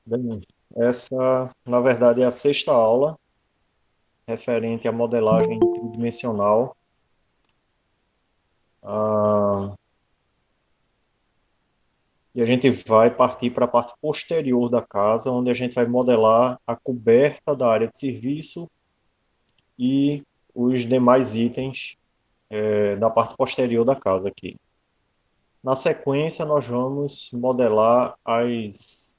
Bem, essa, na verdade, é a sexta aula referente à modelagem tridimensional. Ah, e a gente vai partir para a parte posterior da casa, onde a gente vai modelar a coberta da área de serviço e os demais itens da parte posterior da casa aqui. Na sequência, nós vamos modelar as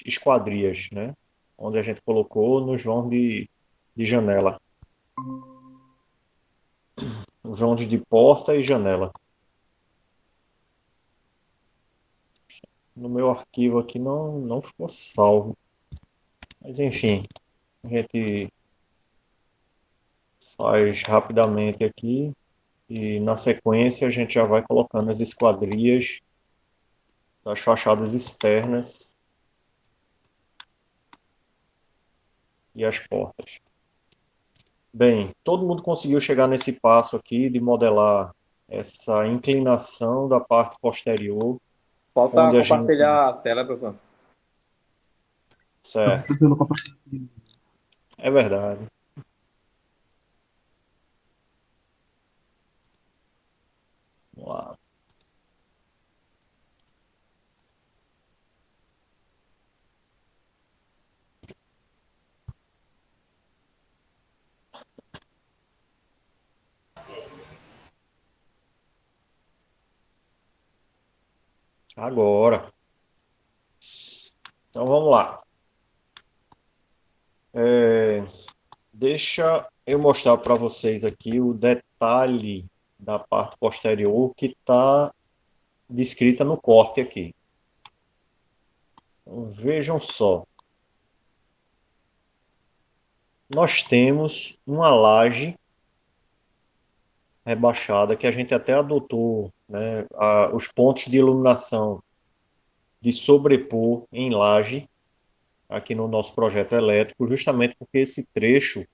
esquadrias, né? Onde a gente colocou nos vãos de janela, os vãos de porta e janela. No meu arquivo aqui não ficou salvo. Mas enfim, a gente faz rapidamente aqui e na sequência a gente já vai colocando as esquadrias das fachadas externas e as portas. Bem, todo mundo conseguiu chegar nesse passo aqui de modelar essa inclinação da parte posterior, Falta onde a gente... compartilhar a tela, professor. Eu Certo, preciso compartilhar. é verdade. Vamos lá. Agora. Então vamos lá. É, deixa eu mostrar para vocês aqui o detalhe da parte posterior que está descrita no corte aqui. Então, vejam só. Nós temos uma laje rebaixada que a gente até adotou, né, os pontos de iluminação de sobrepor em laje aqui no nosso projeto elétrico, justamente porque esse trecho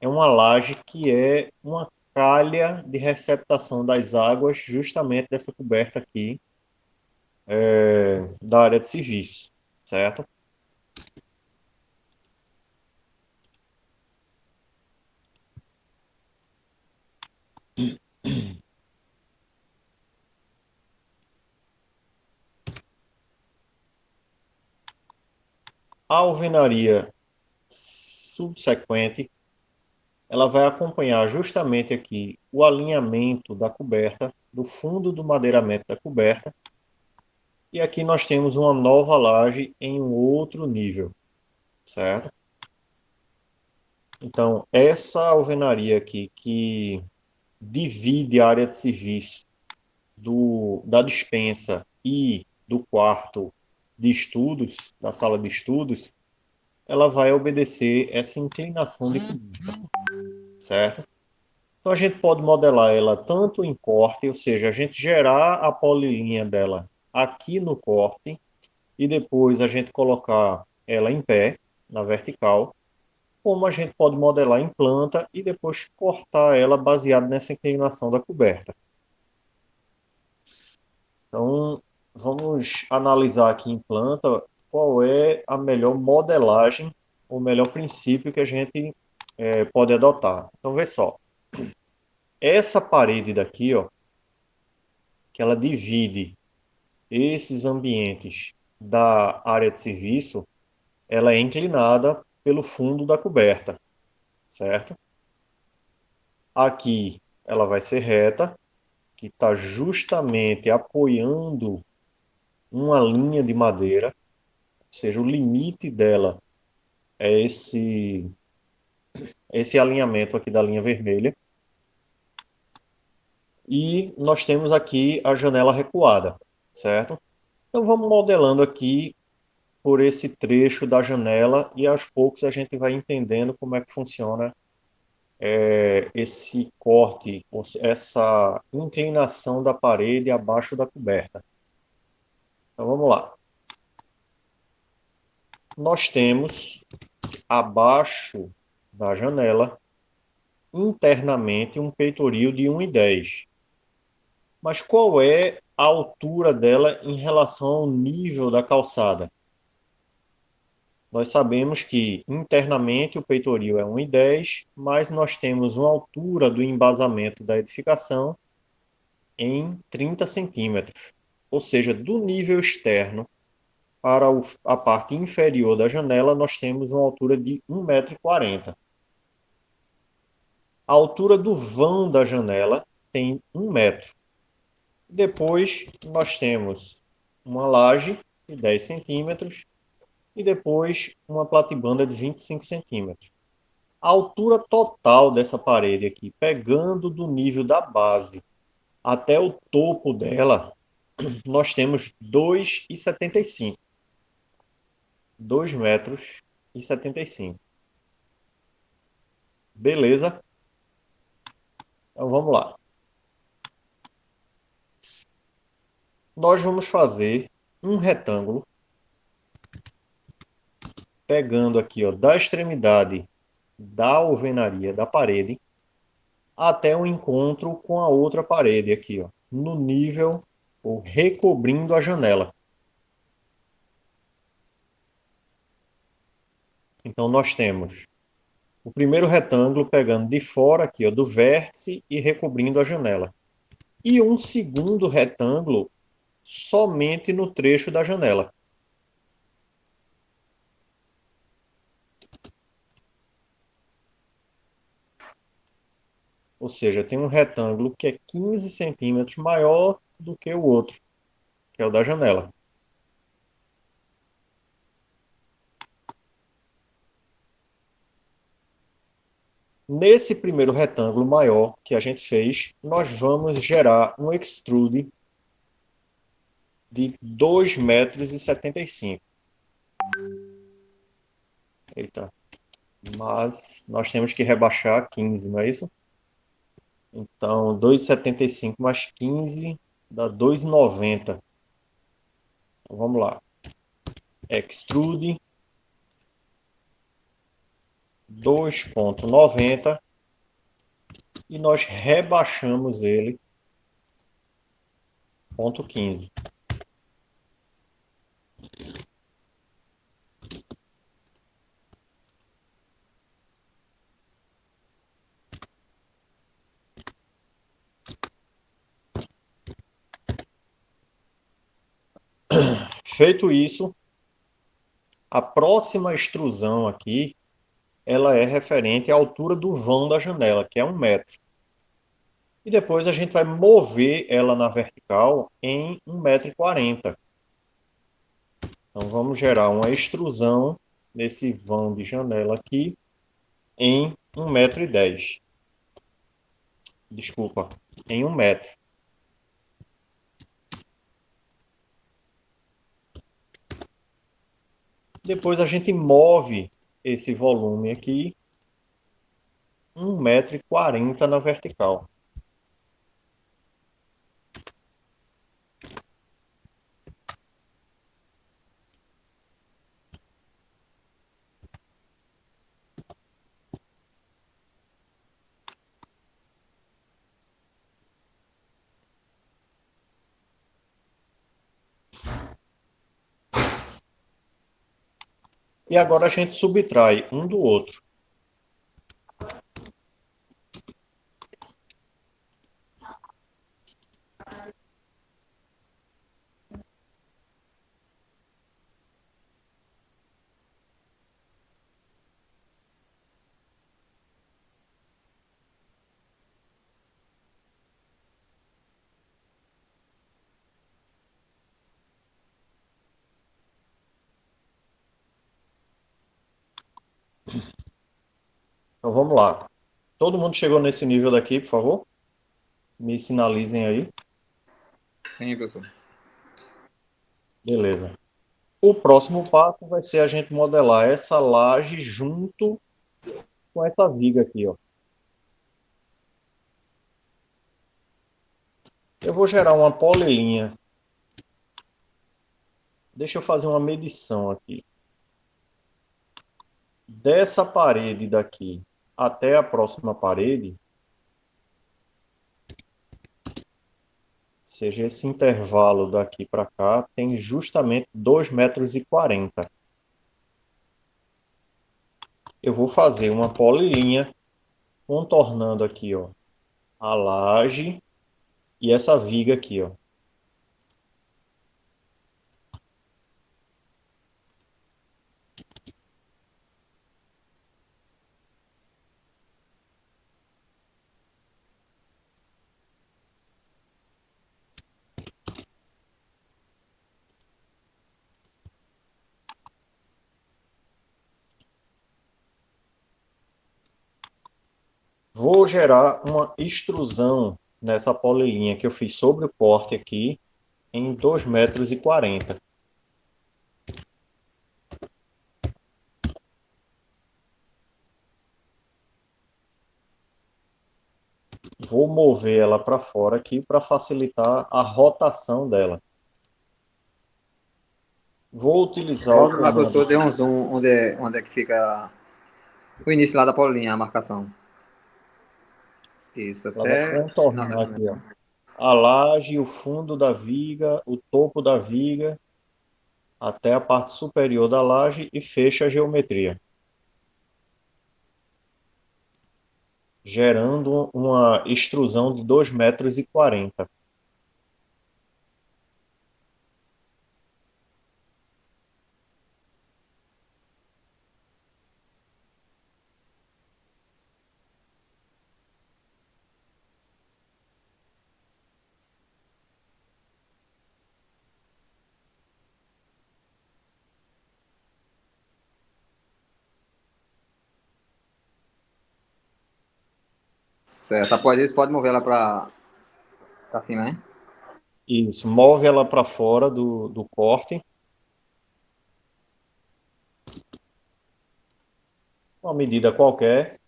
é uma laje que é uma calha de receptação das águas justamente dessa coberta aqui da área de serviço, certo? A alvenaria subsequente, ela vai acompanhar justamente aqui o alinhamento da coberta, do fundo do madeiramento da coberta, e aqui nós temos uma nova laje em um outro nível, certo? Então, essa alvenaria aqui que divide a área de serviço da dispensa e do quarto de estudos, da sala de estudos, ela vai obedecer essa inclinação de coluna, certo? Então a gente pode modelar ela tanto em corte, ou seja, a gente gerar a polilinha dela aqui no corte e depois a gente colocar ela em pé, na vertical, como a gente pode modelar em planta e depois cortar ela baseado nessa inclinação da coberta. Então, vamos analisar aqui em planta qual é a melhor modelagem, o melhor princípio que a gente pode adotar. Então, vê só. Essa parede daqui, ó, que ela divide esses ambientes da área de serviço, ela é inclinada pelo fundo da coberta, certo? Aqui ela vai ser reta, que está justamente apoiando uma linha de madeira, ou seja, o limite dela é esse alinhamento aqui da linha vermelha. E nós temos aqui a janela recuada, certo? Então vamos modelando aqui por esse trecho da janela e aos poucos a gente vai entendendo como é que funciona esse corte, essa inclinação da parede abaixo da coberta. Então vamos lá. Nós temos abaixo da janela internamente um peitoril de 1,10. Mas qual é a altura dela em relação ao nível da calçada? Nós sabemos que internamente o peitoril é 1,10, mas nós temos uma altura do embasamento da edificação em 30 centímetros. Ou seja, do nível externo para a parte inferior da janela, nós temos uma altura de 1,40 m. A altura do vão da janela tem 1 m. Depois nós temos uma laje de 10 centímetros e depois uma platibanda de 25 centímetros. A altura total dessa parede aqui, pegando do nível da base até o topo dela, nós temos 2,75. 2,75 m. Beleza? Então vamos lá. Nós vamos fazer um retângulo, pegando aqui, ó, da extremidade da alvenaria da parede até o encontro com a outra parede aqui, ó, no nível ou recobrindo a janela. Então nós temos o primeiro retângulo pegando de fora aqui, ó, do vértice e recobrindo a janela. E um segundo retângulo somente no trecho da janela. Ou seja, tem um retângulo que é 15 centímetros maior do que o outro, que é o da janela. Nesse primeiro retângulo maior que a gente fez, nós vamos gerar um extrude de 2,75 m. Eita, mas nós temos que rebaixar 15, não é isso? Então, 2,75 mais 15 dá 2,90. Então, vamos lá. Extrude 2,90 e nós rebaixamos ele 0,15. Feito isso, a próxima extrusão aqui, ela é referente à altura do vão da janela, que é 1 m. E depois a gente vai mover ela na vertical em 1,40 m. Então vamos gerar uma extrusão nesse vão de janela aqui em 1,10 m. Desculpa, em 1 m. Depois a gente move esse volume aqui 1,40 m na vertical. E agora a gente subtrai um do outro. Então vamos lá. Todo mundo chegou nesse nível daqui, por favor? Me sinalizem aí. Sim, professor. Beleza. O próximo passo vai ser a gente modelar essa laje junto com essa viga aqui, ó. Eu vou gerar uma polelinha. Deixa eu fazer uma medição aqui. Dessa parede daqui até a próxima parede, seja esse intervalo daqui para cá, tem justamente 2,40 m. eu vou fazer uma polilinha contornando aqui, ó, a laje e essa viga aqui, ó. Vou gerar uma extrusão nessa polilinha que eu fiz sobre o corte aqui em 2,40 m. Vou mover ela para fora aqui para facilitar a rotação dela. Vou utilizar o Volta lá, comando. professor, dê um zoom onde é que fica o início lá da Paulinha, a marcação. Isso, Ela vai até o final contornar dela aqui, ó, mesmo. a laje, o fundo da viga, o topo da viga, até a parte superior da laje e fecha a geometria, gerando uma extrusão de 2,40 m. Certo, após isso pode mover ela pra cima, né? Isso, move ela para fora do corte, uma medida qualquer.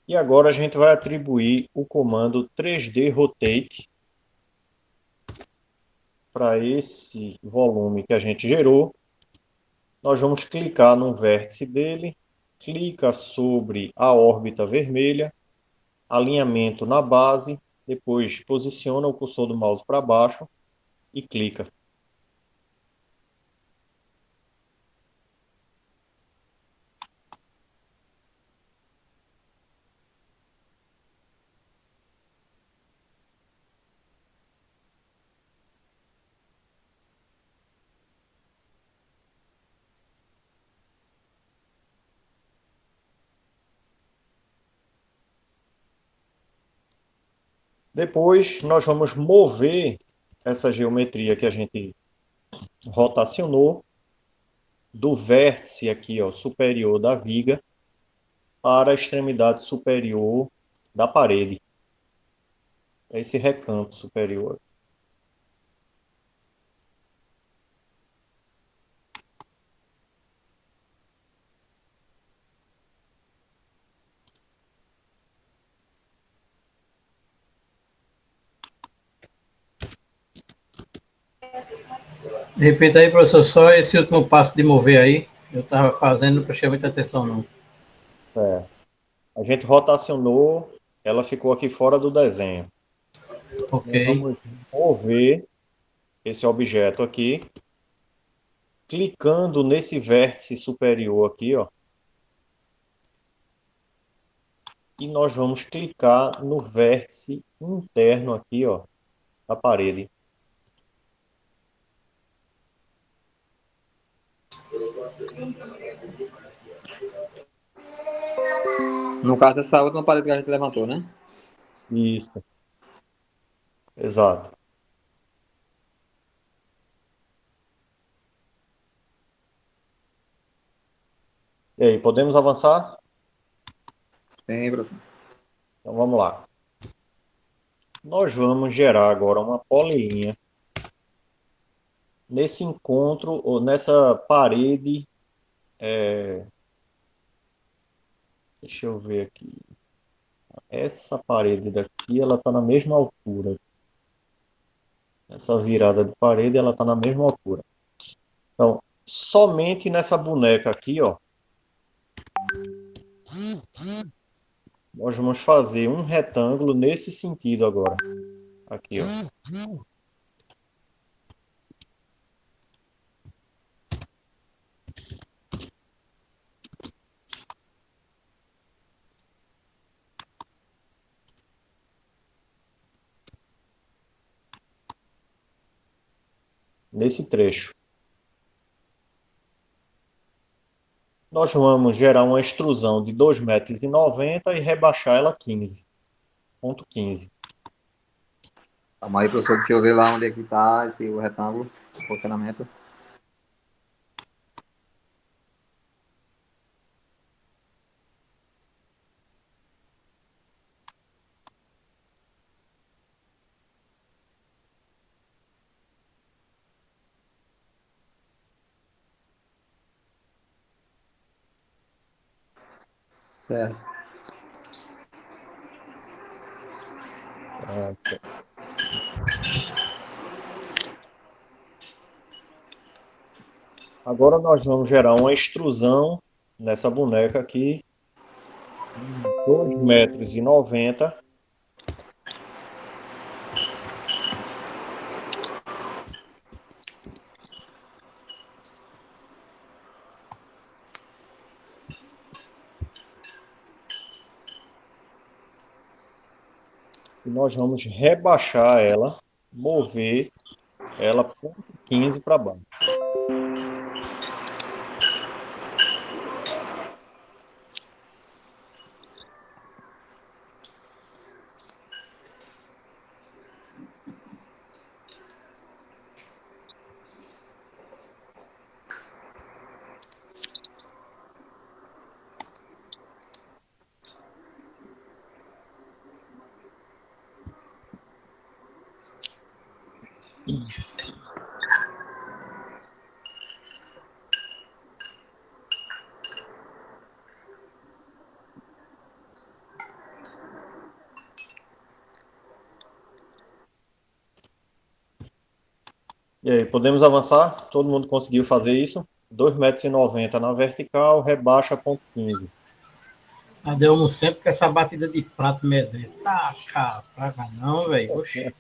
E agora a gente vai atribuir o comando 3D Rotate para esse volume que a gente gerou. Nós vamos clicar no vértice dele, clica sobre a órbita vermelha, alinhamento na base, depois posiciona o cursor do mouse para baixo e clica. Depois nós vamos mover essa geometria que a gente rotacionou do vértice aqui, ó, superior da viga para a extremidade superior da parede. Esse recanto superior. Repita aí, professor, só esse último passo de mover aí. Eu estava fazendo, não prestei muita atenção, não. É. A gente rotacionou, ela ficou aqui fora do desenho. Ok. Nós vamos mover esse objeto aqui, clicando nesse vértice superior aqui, ó. E nós vamos clicar no vértice interno aqui, ó, da parede. No caso dessa última parede que a gente levantou, né? Isso, exato. E aí, podemos avançar? Sim, professor. Então vamos lá. Nós vamos gerar agora uma polilinha nesse encontro, ou nessa parede. Deixa eu ver aqui. Essa parede daqui, ela está na mesma altura. Essa virada de parede, ela está na mesma altura. Então, somente nessa boneca aqui, ó, nós vamos fazer um retângulo nesse sentido agora. Aqui, ó. nesse trecho. Nós vamos gerar uma extrusão de 2,90 m e rebaixar ela 15,15. Calma aí, professor, deixa eu ver lá onde é que tá o retângulo, o posicionamento. Certo. Agora nós vamos gerar uma extrusão nessa boneca aqui, 2,90 m. E nós vamos rebaixar ela, mover ela 0,15 para baixo. E aí, podemos avançar? Todo mundo conseguiu fazer isso? 2,90 m na vertical, rebaixa 0,15. Adeus sempre com essa batida de prato medonho. Tá, cá, pra cá não, velho. Oxi.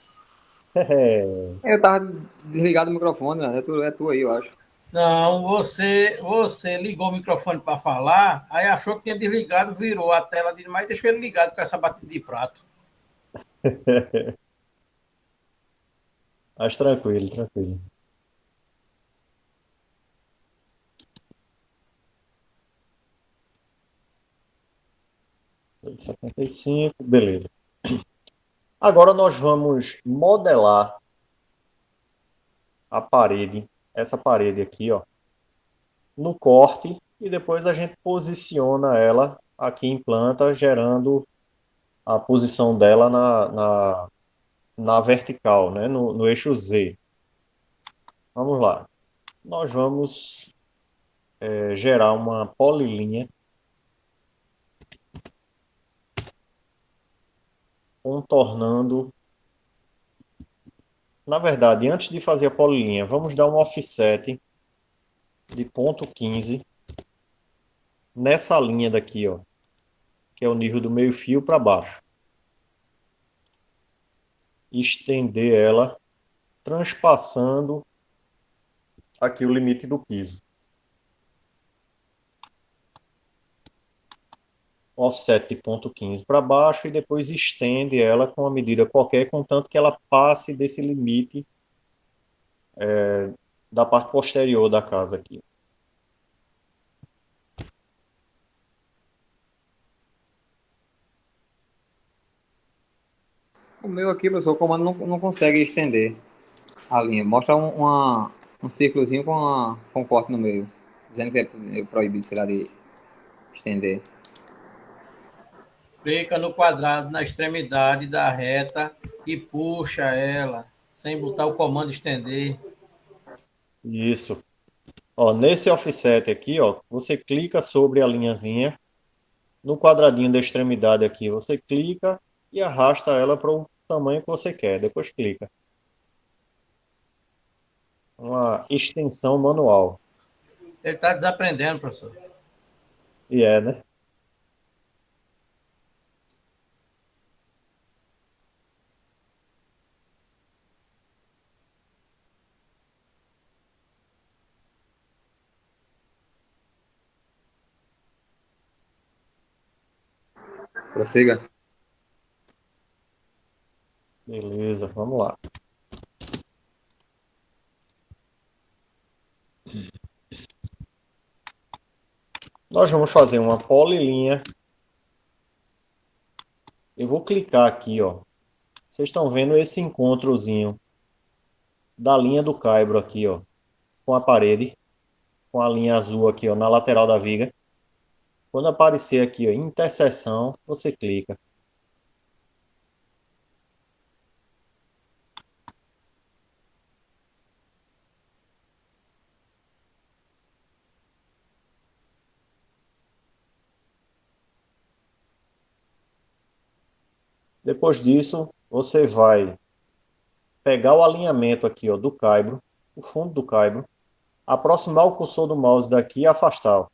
Eu tava desligado o microfone, né? É tu aí, eu acho. Não, você ligou o microfone para falar, aí achou que tinha desligado, virou a tela de mas deixou ele ligado com essa batida de prato. Mas tranquilo, tranquilo. Dois e 75, beleza. Agora nós vamos modelar a parede, essa parede aqui, ó, no corte, e depois a gente posiciona ela aqui em planta, gerando a posição dela na vertical, né, no eixo Z. Vamos lá. Nós vamos gerar uma polilinha contornando. Na verdade, antes de fazer a polilinha, vamos dar um offset de 0,15 nessa linha daqui, ó, que é o nível do meio fio para baixo. Estender ela, transpassando aqui o limite do piso. Offset de 0,15 para baixo e depois estende ela com uma medida qualquer, contanto que ela passe desse limite da parte posterior da casa aqui. O meu aqui, professor, o comando não consegue estender a linha. Mostra um círculozinho com um corte no meio. Dizendo que é proibido, sei lá, de estender. Clica no quadrado na extremidade da reta e puxa ela, sem botar o comando estender. Isso. Ó, nesse offset aqui, ó, você clica sobre a linhazinha, no quadradinho da extremidade aqui, você clica e arrasta ela para o tamanho que você quer. Depois clica. Uma extensão manual. Ele está desaprendendo, professor. E é, né? Prossiga. Beleza, vamos lá. Nós vamos fazer uma polilinha. Eu vou clicar aqui, ó. Vocês estão vendo esse encontrozinho da linha do caibro aqui, ó, com a parede, com a linha azul aqui, ó, na lateral da viga. Quando aparecer aqui, ó, interseção, você clica. Depois disso, você vai pegar o alinhamento aqui, ó, do caibro, o fundo do caibro, aproximar o cursor do mouse daqui e afastar, ó.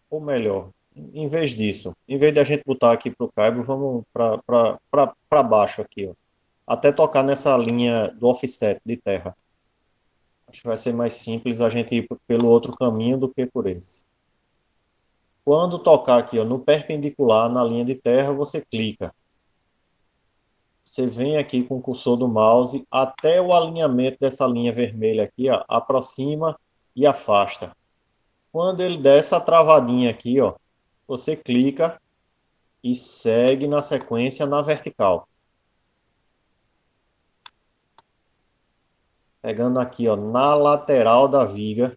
Ou melhor, em vez disso, em vez de a gente botar aqui para o caibro, vamos para baixo aqui, ó, até tocar nessa linha do offset de terra. Acho que vai ser mais simples a gente ir pelo outro caminho do que por esse. Quando tocar aqui, ó, no perpendicular, na linha de terra, você clica. Você vem aqui com o cursor do mouse até o alinhamento dessa linha vermelha aqui, ó, aproxima e afasta. Quando ele der essa travadinha aqui, ó, você clica e segue na sequência na vertical. Pegando aqui, ó, na lateral da viga,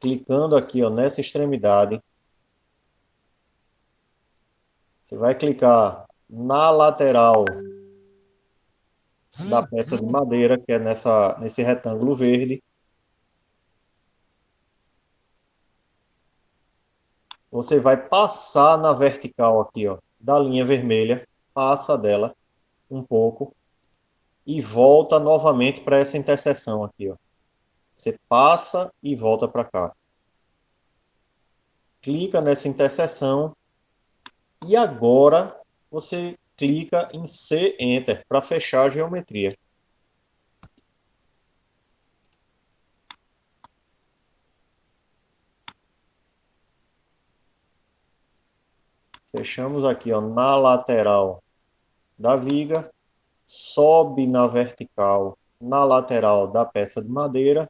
clicando aqui, ó, nessa extremidade. Você vai clicar na lateral da peça de madeira, que é nesse retângulo verde. Você vai passar na vertical aqui, ó, da linha vermelha, passa dela um pouco e volta novamente para essa interseção aqui, ó. Você passa e volta para cá. Clica nessa interseção e agora você clica em C Enter para fechar a geometria. Fechamos aqui, ó, na lateral da viga, sobe na vertical na lateral da peça de madeira,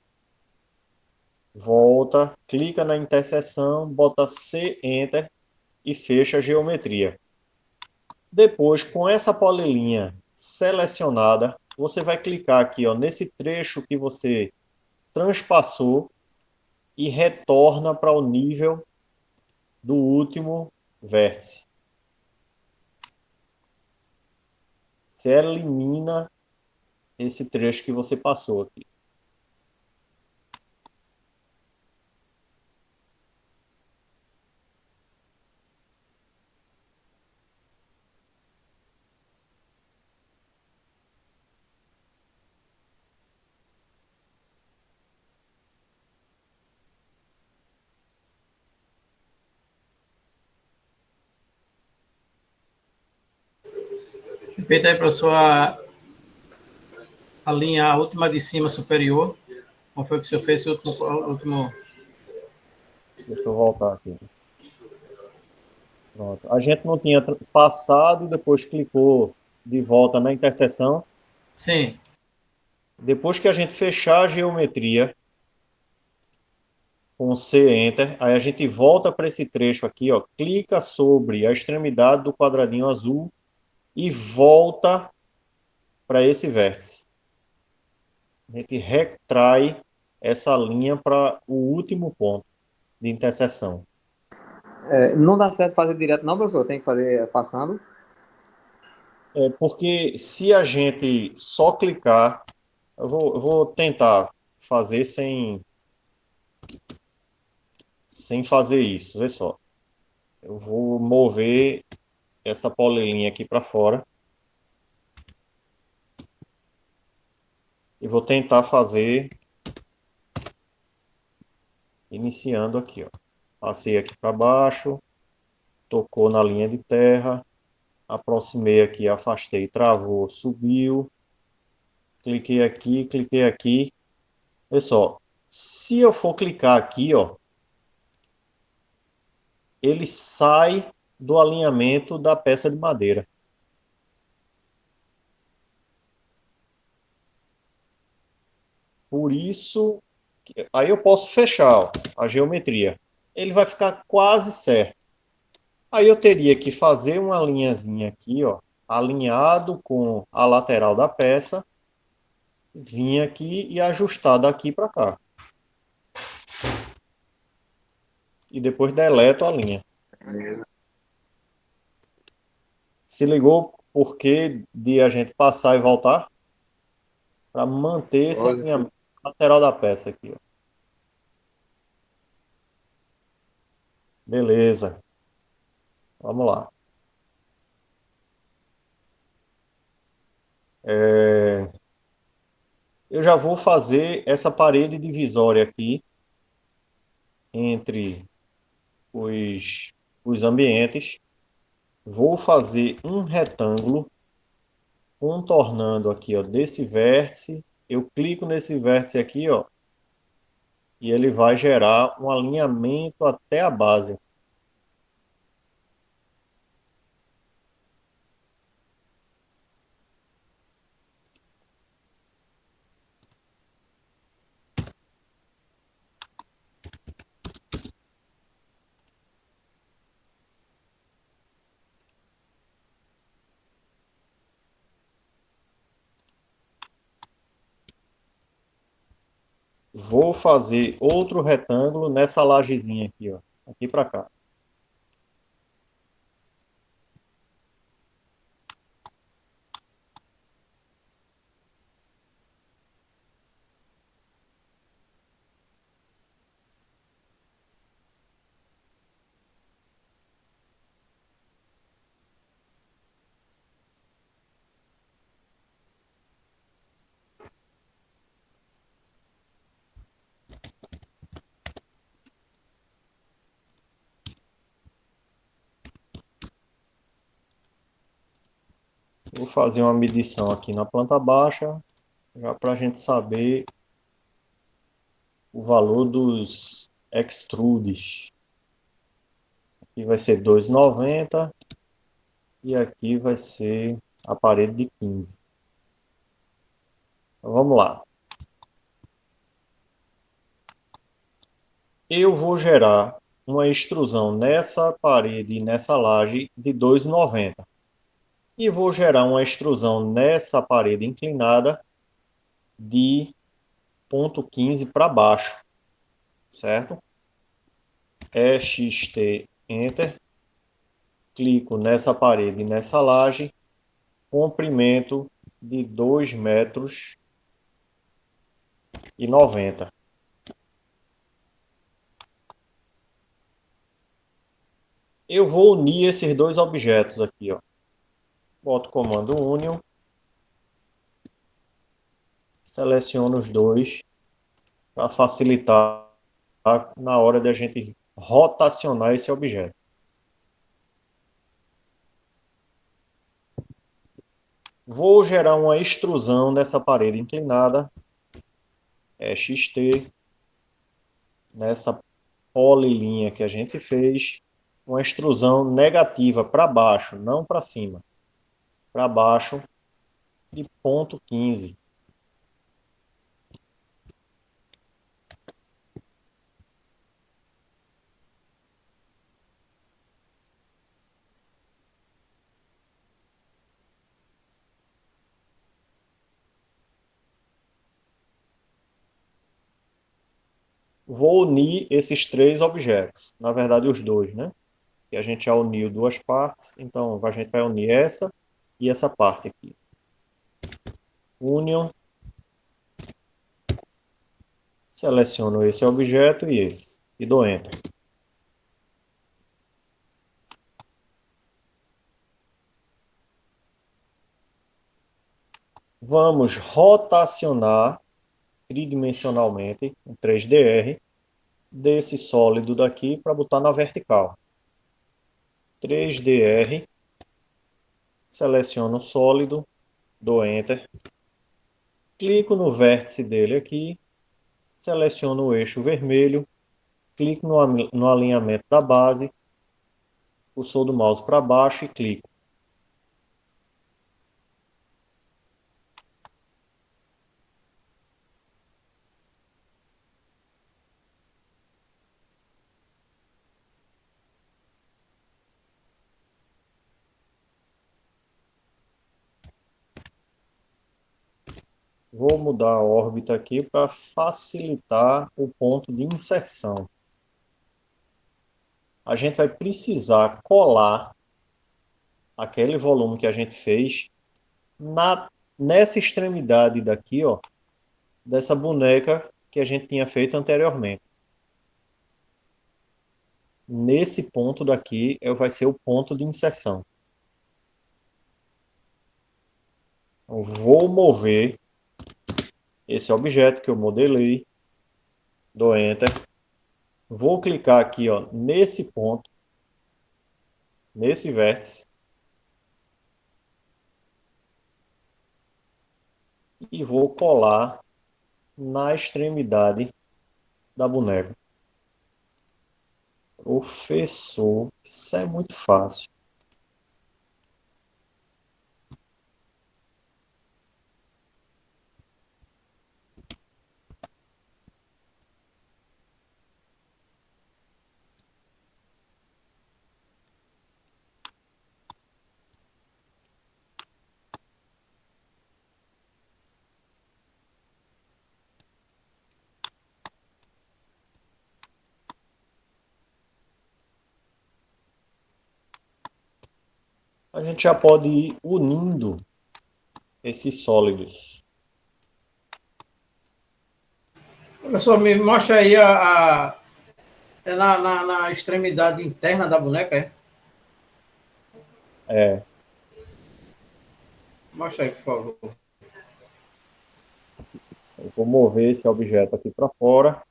volta, clica na interseção, bota C Enter e fecha a geometria. Depois, com essa polilinha selecionada, você vai clicar aqui, ó, nesse trecho que você transpassou e retorna para o nível do último vértice. Você elimina esse trecho que você passou aqui. Repita aí, professor, a linha última de cima superior. Como foi que o senhor fez esse último... Deixa eu voltar aqui. Pronto. A gente não tinha passado e depois clicou de volta na interseção. Sim. Depois que a gente fechar a geometria com C Enter, aí a gente volta para esse trecho aqui, ó, clica sobre a extremidade do quadradinho azul e volta para esse vértice. A gente retrai essa linha para o último ponto de interseção. Não dá certo fazer direto, não, professor? Tem que fazer passando. Porque se a gente só clicar, eu vou tentar fazer sem fazer isso. Vê só. Eu vou mover essa polilinha aqui para fora. E vou tentar fazer iniciando aqui, ó. Passei aqui para baixo, tocou na linha de terra, aproximei aqui, afastei, travou, subiu, cliquei aqui. Olha só, se eu for clicar aqui, ó, ele sai do alinhamento da peça de madeira. Por isso, aí eu posso fechar ó, a geometria. Ele vai ficar quase certo. Aí eu teria que fazer uma linhazinha aqui, ó, alinhado com a lateral da peça, vir aqui e ajustar daqui para cá. E depois deleto a linha. Se ligou porque de a gente passar e voltar? Para manter esse alinhamento lateral da peça aqui, ó. Beleza. Vamos lá. Eu já vou fazer essa parede divisória aqui entre os ambientes. Vou fazer um retângulo contornando aqui, ó, desse vértice. Eu clico nesse vértice aqui, ó, e ele vai gerar um alinhamento até a base. Vou fazer outro retângulo nessa lajezinha aqui, ó, aqui para cá. Vou fazer uma medição aqui na planta baixa, já para a gente saber o valor dos extrudes. Aqui vai ser 2,90 e aqui vai ser a parede de 15. Então, vamos lá. Eu vou gerar uma extrusão nessa parede e nessa laje de 2,90. E vou gerar uma extrusão nessa parede inclinada de 0,15 para baixo, certo? EXT, Enter. Clico nessa parede e nessa laje, comprimento de 2,90 m. Eu vou unir esses dois objetos aqui, ó. Boto o comando Union, seleciono os dois para facilitar na hora de a gente rotacionar esse objeto. Vou gerar uma extrusão nessa parede inclinada, XT, nessa polilinha que a gente fez, uma extrusão negativa para baixo, não para cima, para baixo de 0,15. Vou unir esses três objetos, na verdade os dois, né? Que a gente já uniu duas partes, então a gente vai unir essa e essa parte aqui. Union, seleciono esse objeto e esse, e dou Enter. Vamos rotacionar tridimensionalmente, em 3DR, desse sólido daqui para botar na vertical. 3DR, seleciono o sólido, dou Enter, clico no vértice dele aqui, seleciono o eixo vermelho, clico no alinhamento da base, cursor do mouse para baixo e clico. Vou mudar a órbita aqui para facilitar o ponto de inserção. A gente vai precisar colar aquele volume que a gente fez nessa extremidade daqui, ó, dessa boneca que a gente tinha feito anteriormente. Nesse ponto daqui vai ser o ponto de inserção. Eu vou mover esse objeto que eu modelei, dou Enter. Vou clicar aqui, ó, nesse ponto, nesse vértice. E vou colar na extremidade da boneca. Professor, isso é muito fácil. A gente já pode ir unindo esses sólidos. Professor, me mostra aí é na extremidade interna da boneca, é? É, Mostra aí, por favor. eu vou mover esse objeto aqui para fora.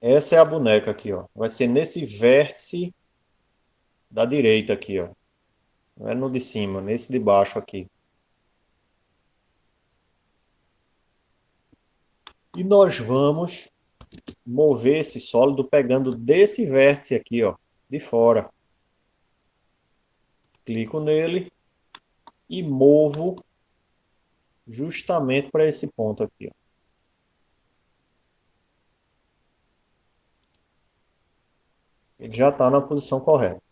Essa é a boneca aqui, ó. Vai ser nesse vértice da direita aqui, ó. Não é no de cima, nesse de baixo aqui. E nós vamos mover esse sólido pegando desse vértice aqui, ó, de fora. Clico nele e movo justamente para esse ponto aqui, ó. Ele já está na posição correta.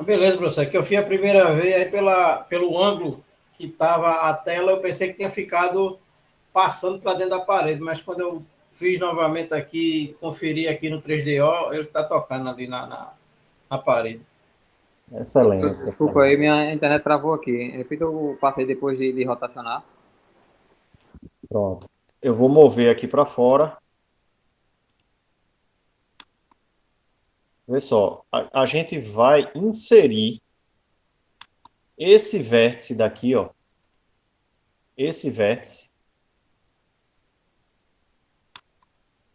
Beleza, professor. É que eu fiz a primeira vez aí pelo ângulo que estava a tela, eu pensei que tinha ficado passando para dentro da parede, mas quando eu fiz novamente aqui, conferi aqui no 3DO, ele está tocando ali na parede. Excelente, Desculpa aí, excelente. minha internet travou aqui. Repita o passo aí depois de rotacionar. Pronto. Eu vou mover aqui para fora. Vê só, a gente vai inserir esse vértice daqui, ó. Esse vértice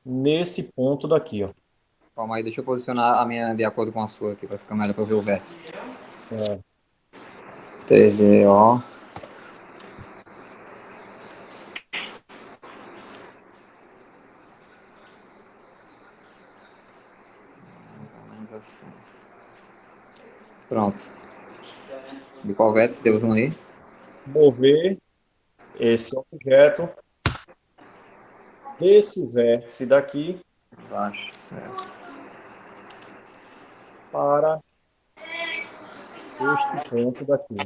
nesse ponto daqui, ó. Calma aí, deixa eu posicionar a minha de acordo com a sua aqui, para ficar melhor para ver o vértice. É, TGO. Assim. Pronto. De qual vértice temos um aí? mover esse objeto desse vértice daqui Baixo. Certo. para este ponto daqui.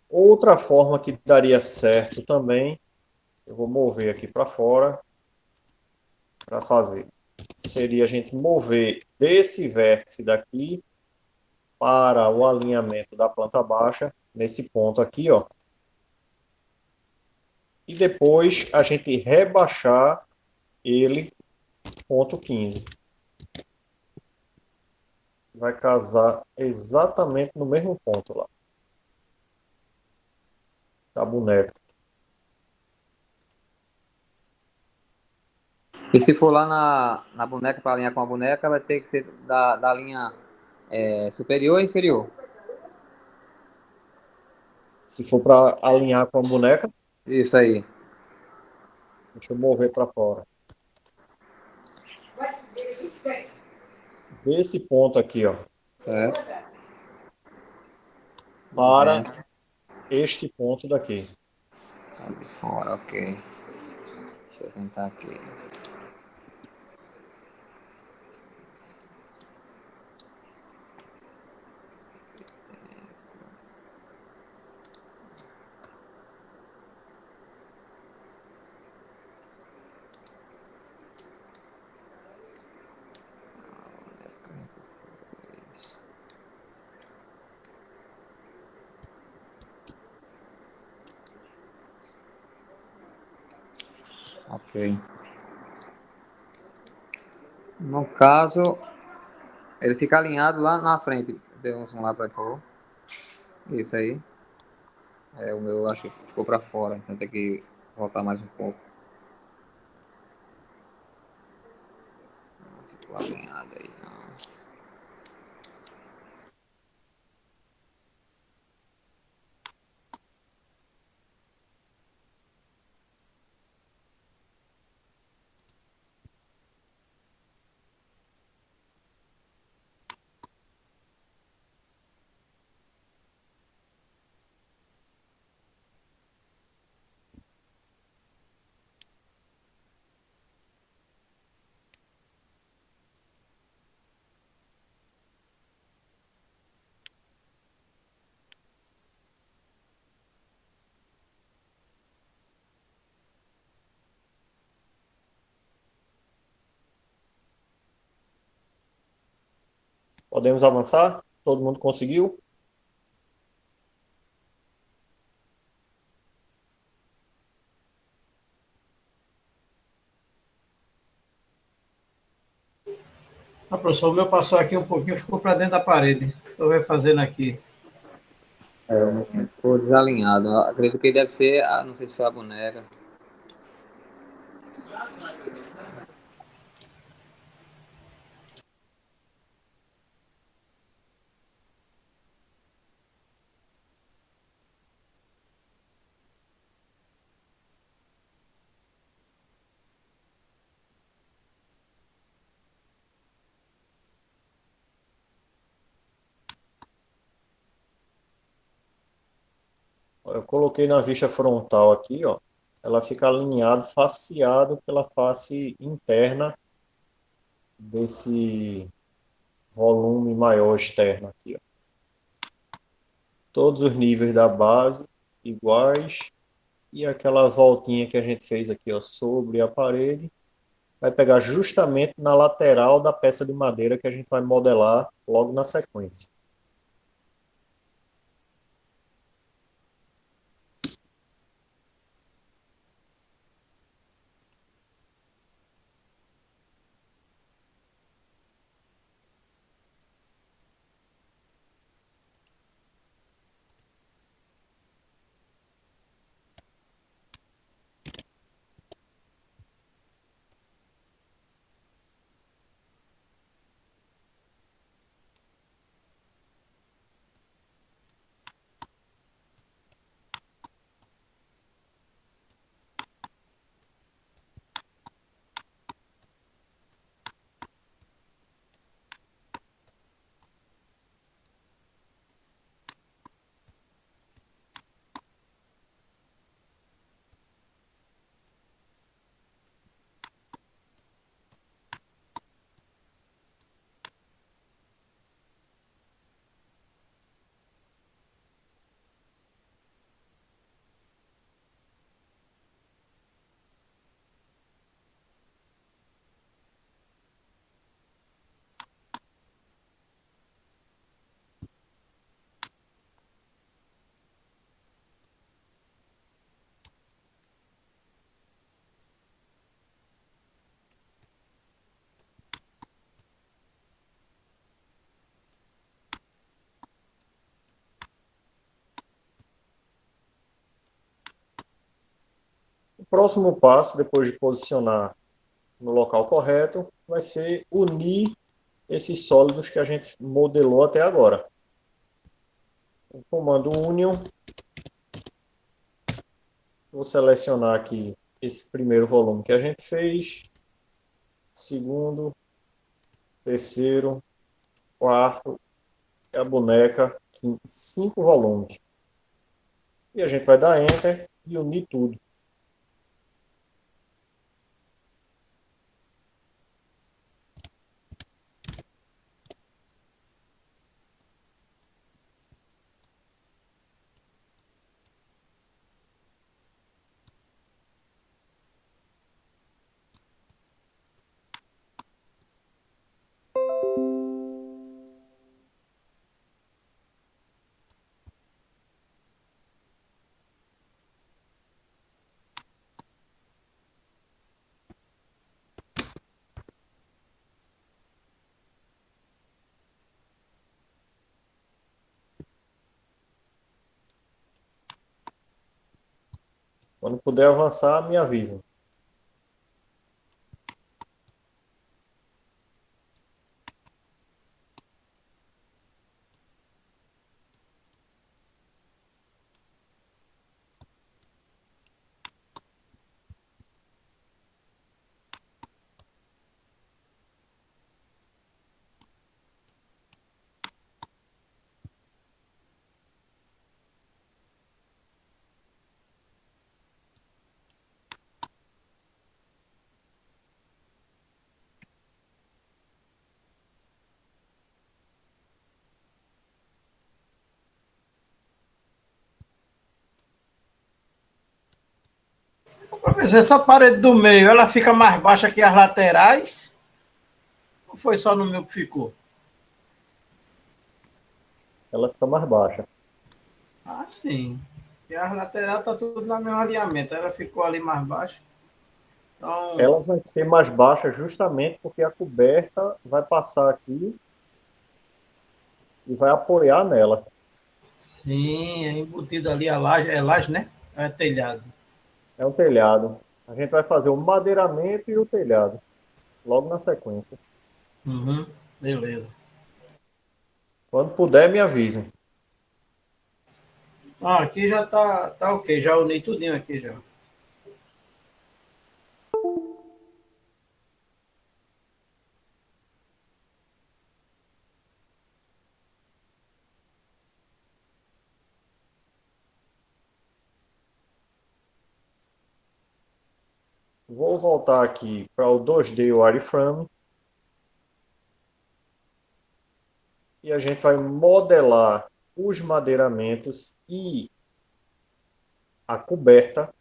Outra forma que daria certo também, eu vou mover aqui para fora para fazer. Seria a gente mover desse vértice daqui para o alinhamento da planta baixa, nesse ponto aqui, ó. E depois a gente rebaixar ele, ponto 15. Vai casar exatamente no mesmo ponto lá. Da boneca. E se for lá na boneca, para alinhar com a boneca, vai ter que ser da linha superior ou inferior? Se for para alinhar com a boneca, Isso aí. deixa eu mover para fora. Desse ponto aqui, ó, Certo? De para dentro, este ponto daqui. de fora, ok. Deixa eu tentar aqui. Ok. No caso, ele fica alinhado lá na frente. Dê um zoom lá para por favor. Isso aí. O meu acho que ficou para fora, então tem que voltar mais um pouco. Ficou alinhado aí, não. Podemos avançar? Todo mundo conseguiu? Ah, professor, o meu passou aqui um pouquinho, ficou para dentro da parede. Estou refazendo aqui. O meu ficou desalinhado. Eu acredito que deve ser, não sei se foi a boneca. Eu coloquei na vista frontal aqui, ó. Ela fica alinhado, faceado pela face interna desse volume maior externo aqui, ó. Todos os níveis da base iguais e aquela voltinha que a gente fez aqui, ó, sobre a parede, vai pegar justamente na lateral da peça de madeira que a gente vai modelar logo na sequência. O próximo passo, depois de posicionar no local correto, vai ser unir esses sólidos que a gente modelou até agora. O comando Union, vou selecionar aqui esse primeiro volume que a gente fez, segundo, terceiro, quarto, a boneca, 5 volumes. E a gente vai dar Enter e unir tudo. Quando puder avançar, me avisa. Professor, essa parede do meio, ela fica mais baixa que as laterais? Ou foi só no meu que ficou? Ela fica mais baixa. Ah, sim. E as laterais tá tudo no mesmo alinhamento. Ela ficou ali mais baixa. Então, Ela vai ser mais baixa justamente porque a coberta vai passar aqui e vai apoiar nela. sim, é embutido ali a laje. É laje, né? É telhado. É um telhado. A gente vai fazer o madeiramento e o telhado, logo na sequência. Uhum, beleza. Quando puder, me avisem. Ah, aqui já tá ok. Já uni tudinho aqui já. Vou voltar aqui para o 2D Wireframe e a gente vai modelar os madeiramentos e a coberta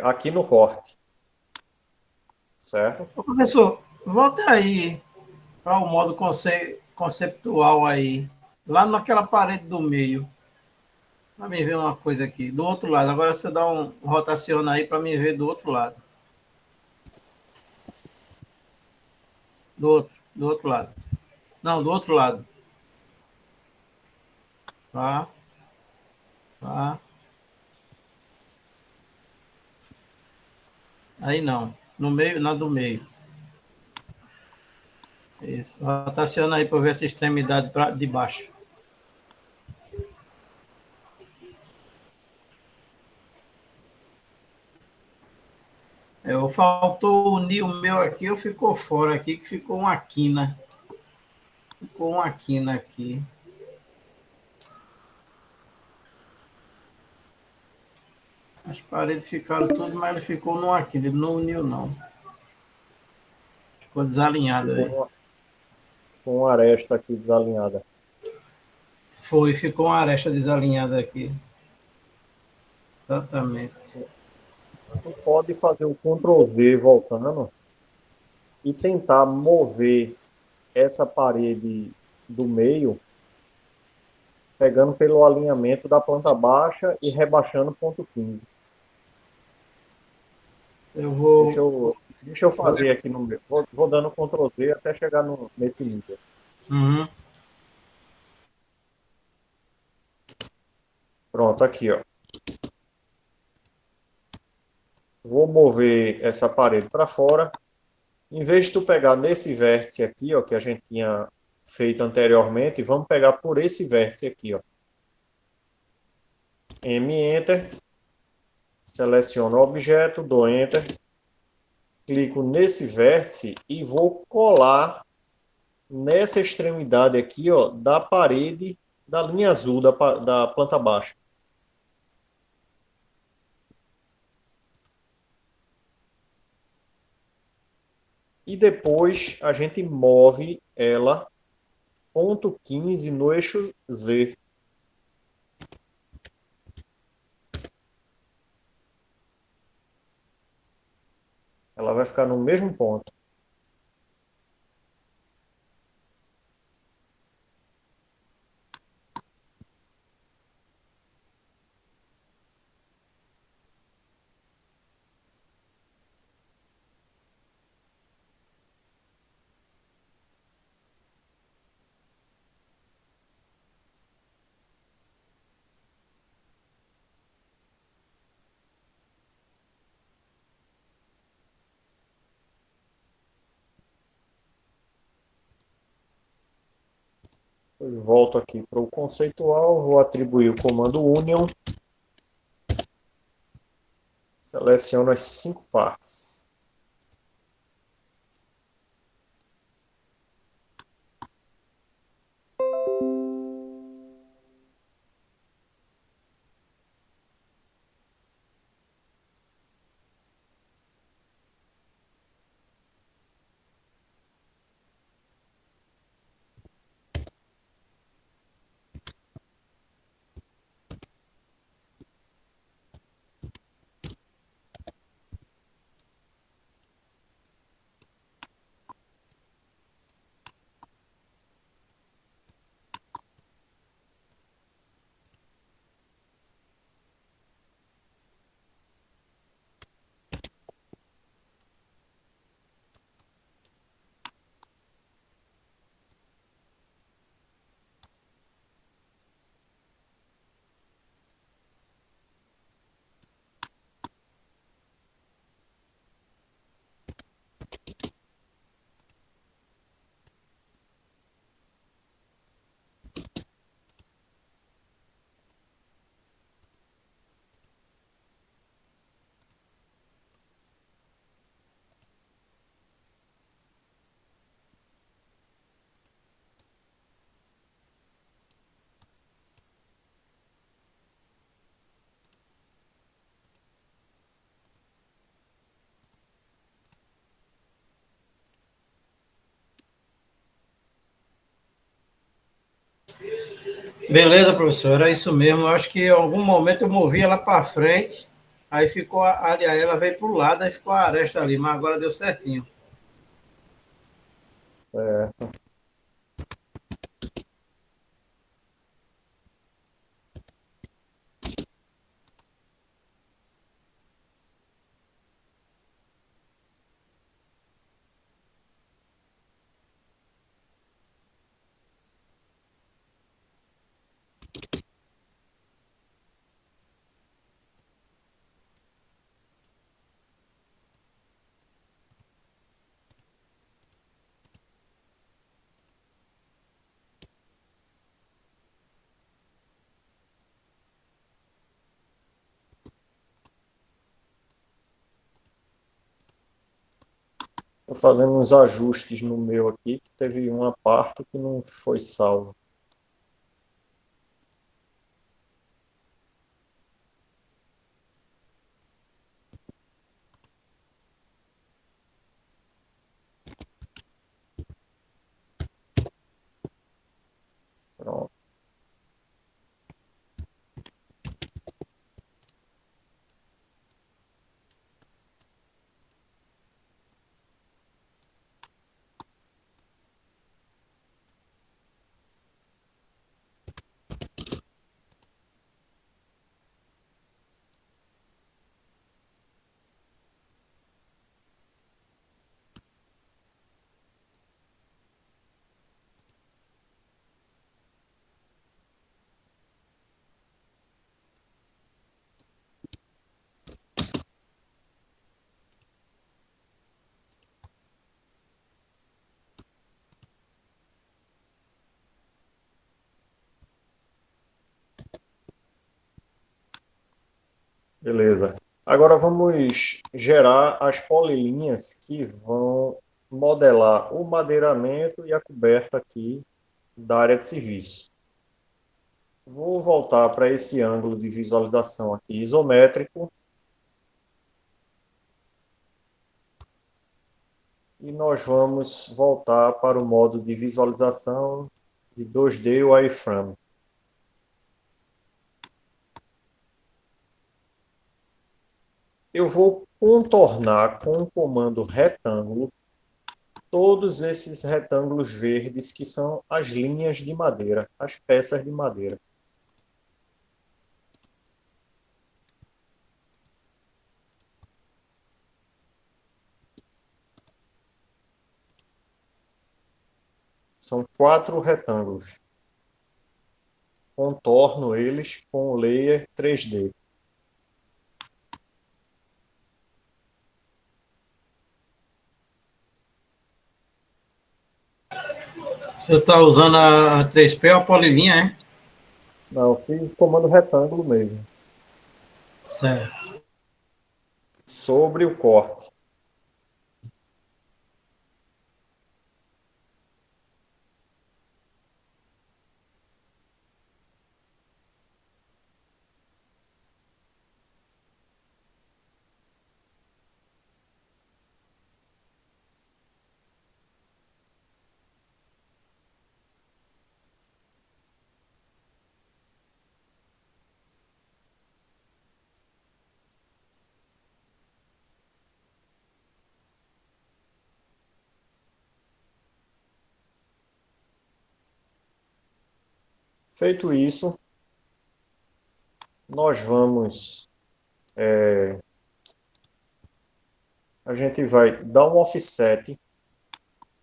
aqui no corte, certo? Ô, professor, volta aí para o modo conceptual aí. Lá naquela parede do meio. Para me ver uma coisa aqui. Do outro lado. Agora você dá um rotaciona aí para me ver do outro lado. Do outro lado. Não, do outro lado. Tá, tá. Aí não. No meio, na do meio. Isso. Rotaciona aí para ver essa extremidade de baixo. Faltou unir o meu aqui, eu ficou fora aqui, que ficou uma quina. Ficou uma quina aqui. As paredes ficaram tudo, mas ele ficou numa quina. Ele não uniu, não. Ficou desalinhado aí. Com uma aresta aqui desalinhada. Ficou uma aresta desalinhada aqui. Exatamente. Tu pode fazer o Ctrl V voltando e tentar mover essa parede do meio, pegando pelo alinhamento da planta baixa e rebaixando ponto 15. Eu Deixa vou. eu, deixa eu fazer aqui no meu. Vou dando Ctrl Z até chegar nesse nível. Uhum. Pronto, aqui, ó. Vou mover essa parede para fora. Em vez de tu pegar nesse vértice aqui, ó, que a gente tinha feito anteriormente, vamos pegar por esse vértice aqui, ó. Enter, seleciono o objeto, dou Enter, clico nesse vértice e vou colar nessa extremidade aqui, ó, da parede da linha azul da planta baixa. E depois a gente move ela ponto 15 no eixo Z. Ela vai ficar no mesmo ponto. Eu volto aqui para o conceitual, vou atribuir o comando Union, seleciono as 5 partes. Beleza, professor, era isso mesmo. Eu acho que em algum momento eu movi ela para frente, aí ficou ali, aí ela veio para o lado, aí ficou a aresta ali, mas agora deu certinho. É, estou fazendo uns ajustes no meu aqui, que teve uma parte que não foi salva. Pronto. Beleza. Agora vamos gerar as polilinhas que vão modelar o madeiramento e a coberta aqui da área de serviço. Vou voltar para esse ângulo de visualização aqui isométrico. E nós vamos voltar para o modo de visualização de 2D Wireframe. Eu vou contornar com o comando retângulo todos esses retângulos verdes que são as linhas de madeira, as peças de madeira. São 4 retângulos. Contorno eles com o layer 3D. O senhor está usando a 3P ou a polilinha, é? Não, fiz comando retângulo mesmo. Certo. Sobre o corte. Feito isso, nós vamos... a gente vai dar um offset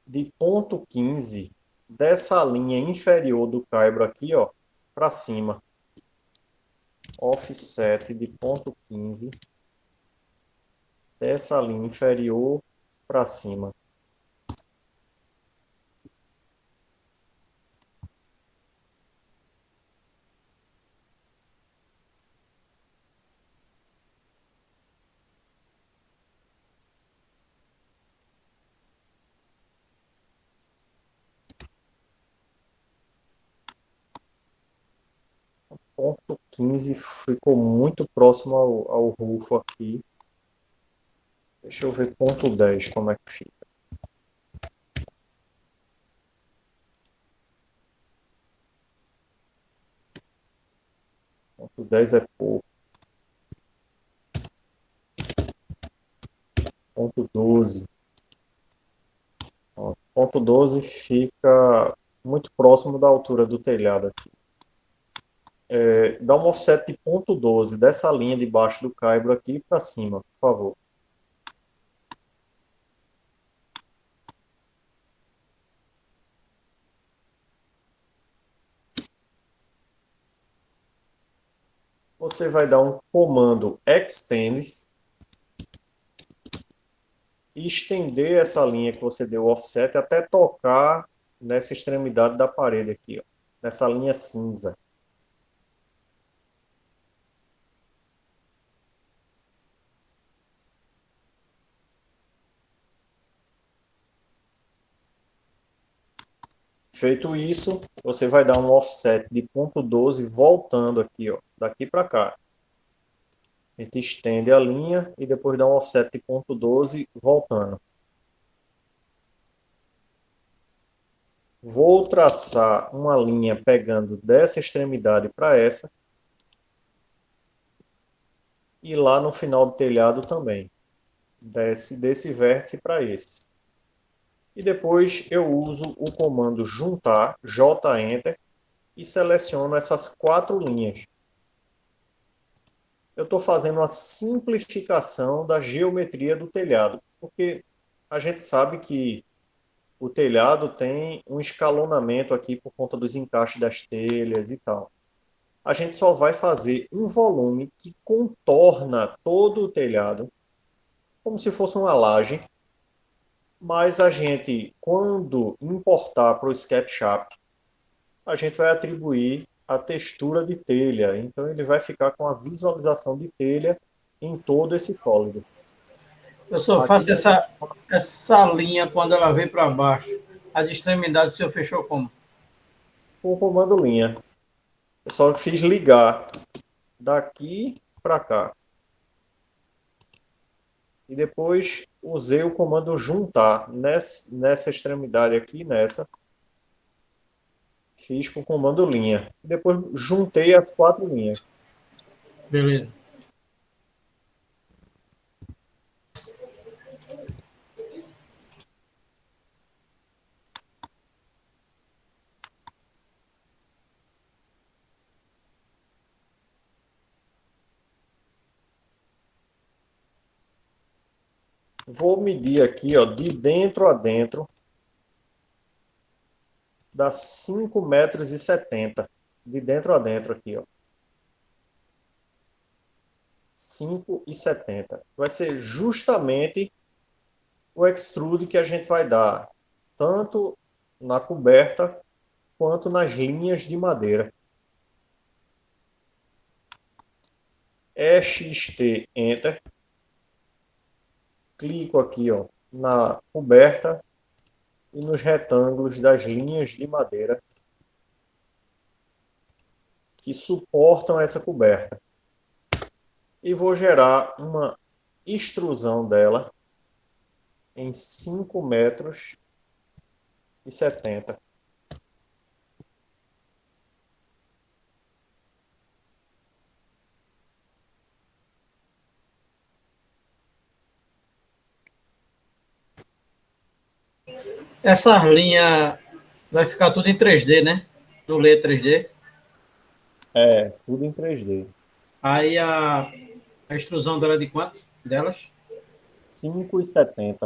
de 0,15 dessa linha inferior do caibro aqui, ó, para cima. Offset de 0,15 dessa linha inferior para cima. Ponto 15 ficou muito próximo ao rufo aqui. Deixa eu ver ponto 10 como é que fica. Ponto 10 é pouco. Ponto 12. Ó, ponto 12 fica muito próximo da altura do telhado aqui. Dá um offset de ponto 12 dessa linha de baixo do caibro aqui para cima, por favor. Você vai dar um comando extend e estender essa linha que você deu offset até tocar nessa extremidade da parede aqui, ó, nessa linha cinza. Feito isso, você vai dar um offset de ponto 12 voltando aqui, ó, daqui para cá. A gente estende a linha e depois dá um offset de ponto 12 voltando. Vou traçar uma linha pegando dessa extremidade para essa. E lá no final do telhado também. Desce desse vértice para esse. E depois eu uso o comando juntar, J-Enter, e seleciono essas 4 linhas. Eu estou fazendo uma simplificação da geometria do telhado, porque a gente sabe que o telhado tem um escalonamento aqui por conta dos encaixes das telhas e tal. A gente só vai fazer um volume que contorna todo o telhado, como se fosse uma laje, mas a gente, quando importar para o SketchUp, a gente vai atribuir a textura de telha. Então ele vai ficar com a visualização de telha em todo esse sólido. Eu só Aqui faço essa linha quando ela vem para baixo. As extremidades o senhor fechou como? com o comando linha. Eu só fiz ligar daqui para cá. E depois usei o comando juntar nessa extremidade aqui, nessa. Fiz com o comando linha. E depois juntei as 4 linhas. Beleza. Vou medir aqui, ó, de dentro a dentro, dá 5,70 m. De dentro a dentro aqui, ó. 5,70 m. Vai ser justamente o extrude que a gente vai dar, tanto na coberta quanto nas linhas de madeira. EXT Enter. Clico aqui, ó, na coberta e nos retângulos das linhas de madeira que suportam essa coberta. E vou gerar uma extrusão dela em 5,70 m. Essa linha vai ficar tudo em 3D, né? No Lê 3D. É, tudo em 3D. Aí a extrusão dela é de quanto? Delas? 5,70 m.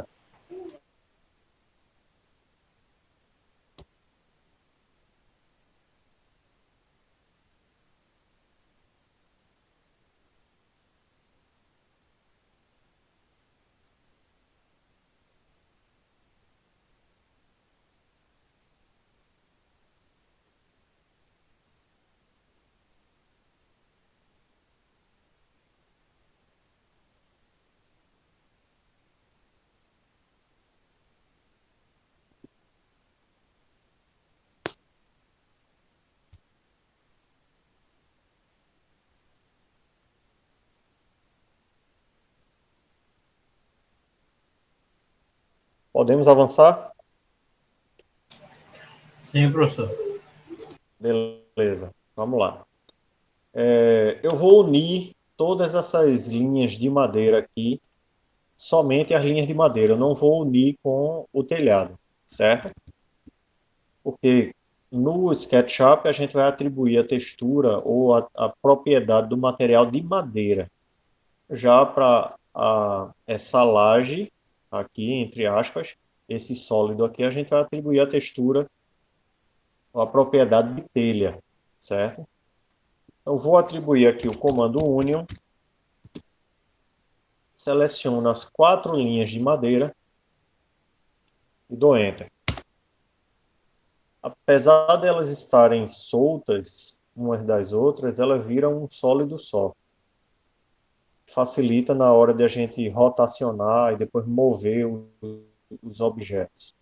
Podemos avançar? Sim, professor. Beleza, vamos lá. Eu vou unir todas essas linhas de madeira aqui, somente as linhas de madeira. Eu não vou unir com o telhado, certo? Porque no SketchUp a gente vai atribuir a textura ou a propriedade do material de madeira. Já para essa laje aqui, entre aspas, esse sólido aqui, a gente vai atribuir a textura ou a propriedade de telha, certo? Eu vou atribuir aqui o comando Union, seleciono as 4 linhas de madeira e dou Enter. Apesar delas estarem soltas umas das outras, elas viram um sólido só. Facilita na hora de a gente rotacionar e depois mover os objetos.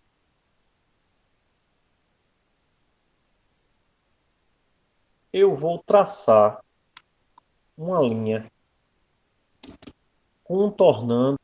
Eu vou traçar uma linha contornando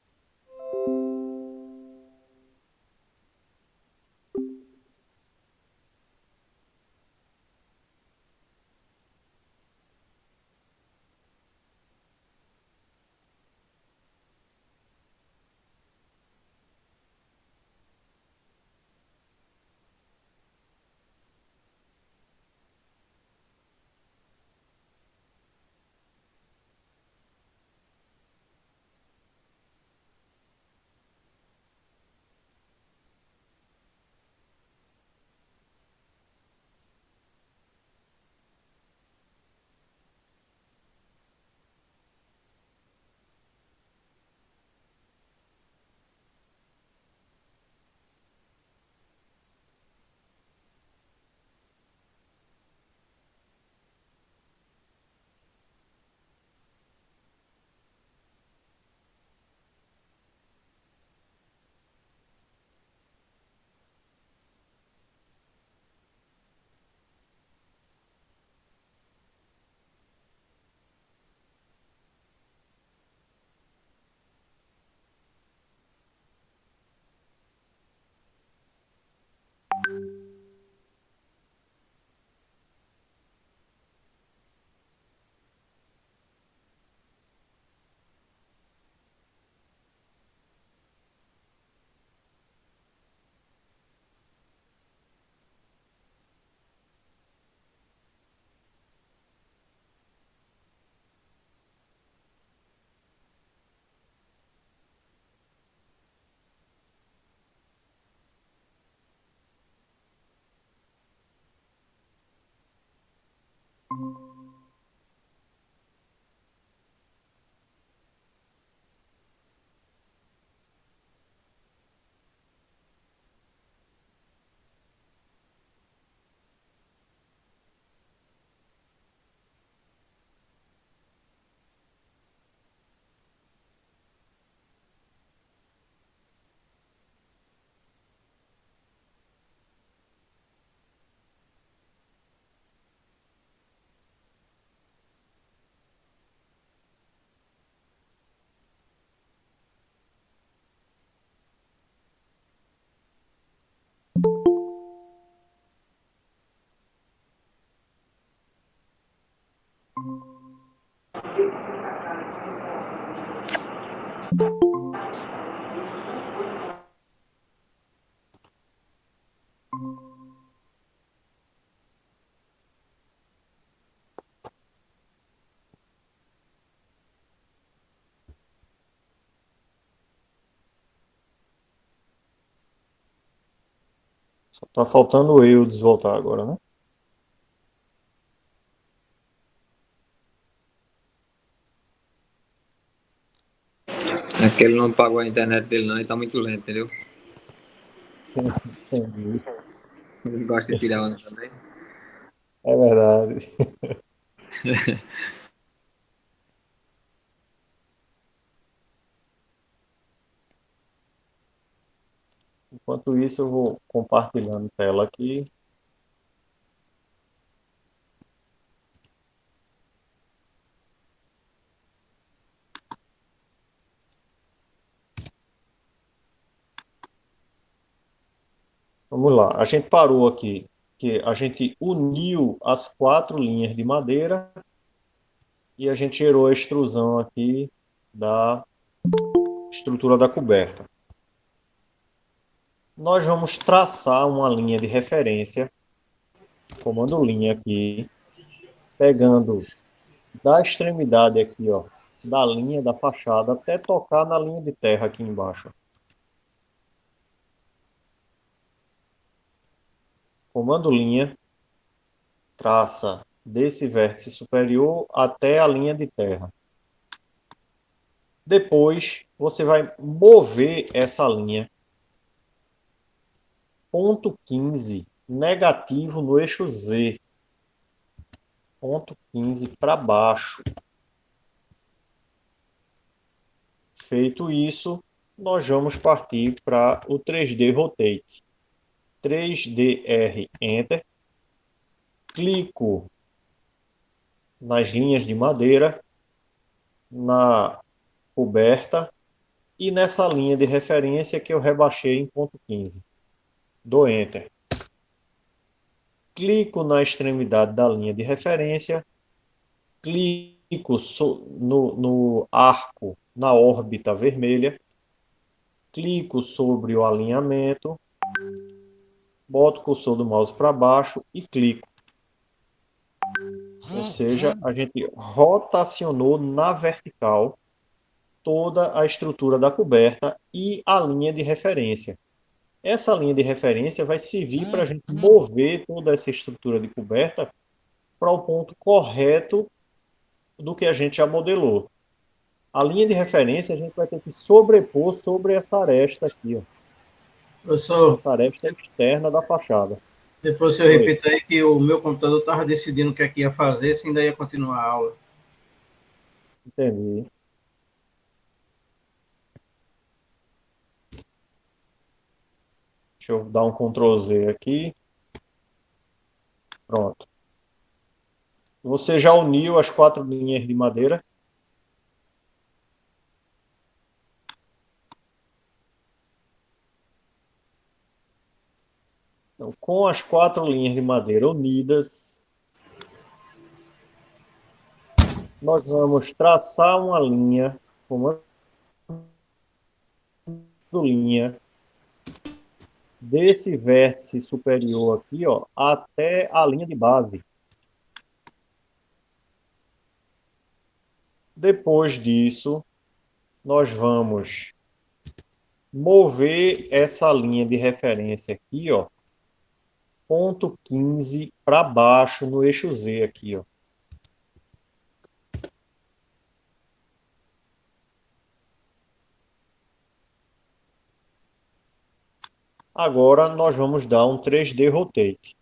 Só tá faltando eu desvoltar agora, né? É que ele não pagou a internet dele não, e tá muito lento, entendeu? Entendi. Ele gosta de tirar onda também. É verdade. Enquanto isso, eu vou compartilhando tela aqui. Vamos lá. A gente parou aqui, que a gente uniu as 4 linhas de madeira e a gente gerou a extrusão aqui da estrutura da coberta. Nós vamos traçar uma linha de referência, comando linha aqui, pegando da extremidade aqui, ó, da linha da fachada até tocar na linha de terra aqui embaixo. Comando linha, traça desse vértice superior até a linha de terra. Depois, você vai mover essa linha, ponto 15, negativo no eixo Z, ponto 15 para baixo. Feito isso, nós vamos partir para o 3D Rotate. 3DR Enter. Clico nas linhas de madeira, na coberta e nessa linha de referência que eu rebaixei em ponto 15. Dou Enter. Clico na extremidade da linha de referência, clico no arco, na órbita vermelha, clico sobre o alinhamento, boto o cursor do mouse para baixo e clico. Ou seja, a gente rotacionou na vertical toda a estrutura da coberta e a linha de referência. Essa linha de referência vai servir para a gente mover toda essa estrutura de coberta para o ponto correto do que a gente já modelou. A linha de referência a gente vai ter que sobrepor sobre essa aresta aqui, ó. Professor, Essa aresta externa da fachada. depois eu Oi, repito aí que o meu computador estava decidindo o que é que ia fazer, se ainda ia continuar a aula. entendi. Deixa eu dar um Ctrl Z aqui. Pronto. Você já uniu as 4 linhas de madeira? Então, com as 4 linhas de madeira unidas, nós vamos traçar uma linha, comando linha, desse vértice superior aqui, ó, até a linha de base. Depois disso, nós vamos mover essa linha de referência aqui, ó, ponto 15 para baixo no eixo Z aqui, ó. Agora nós vamos dar um 3D Rotate.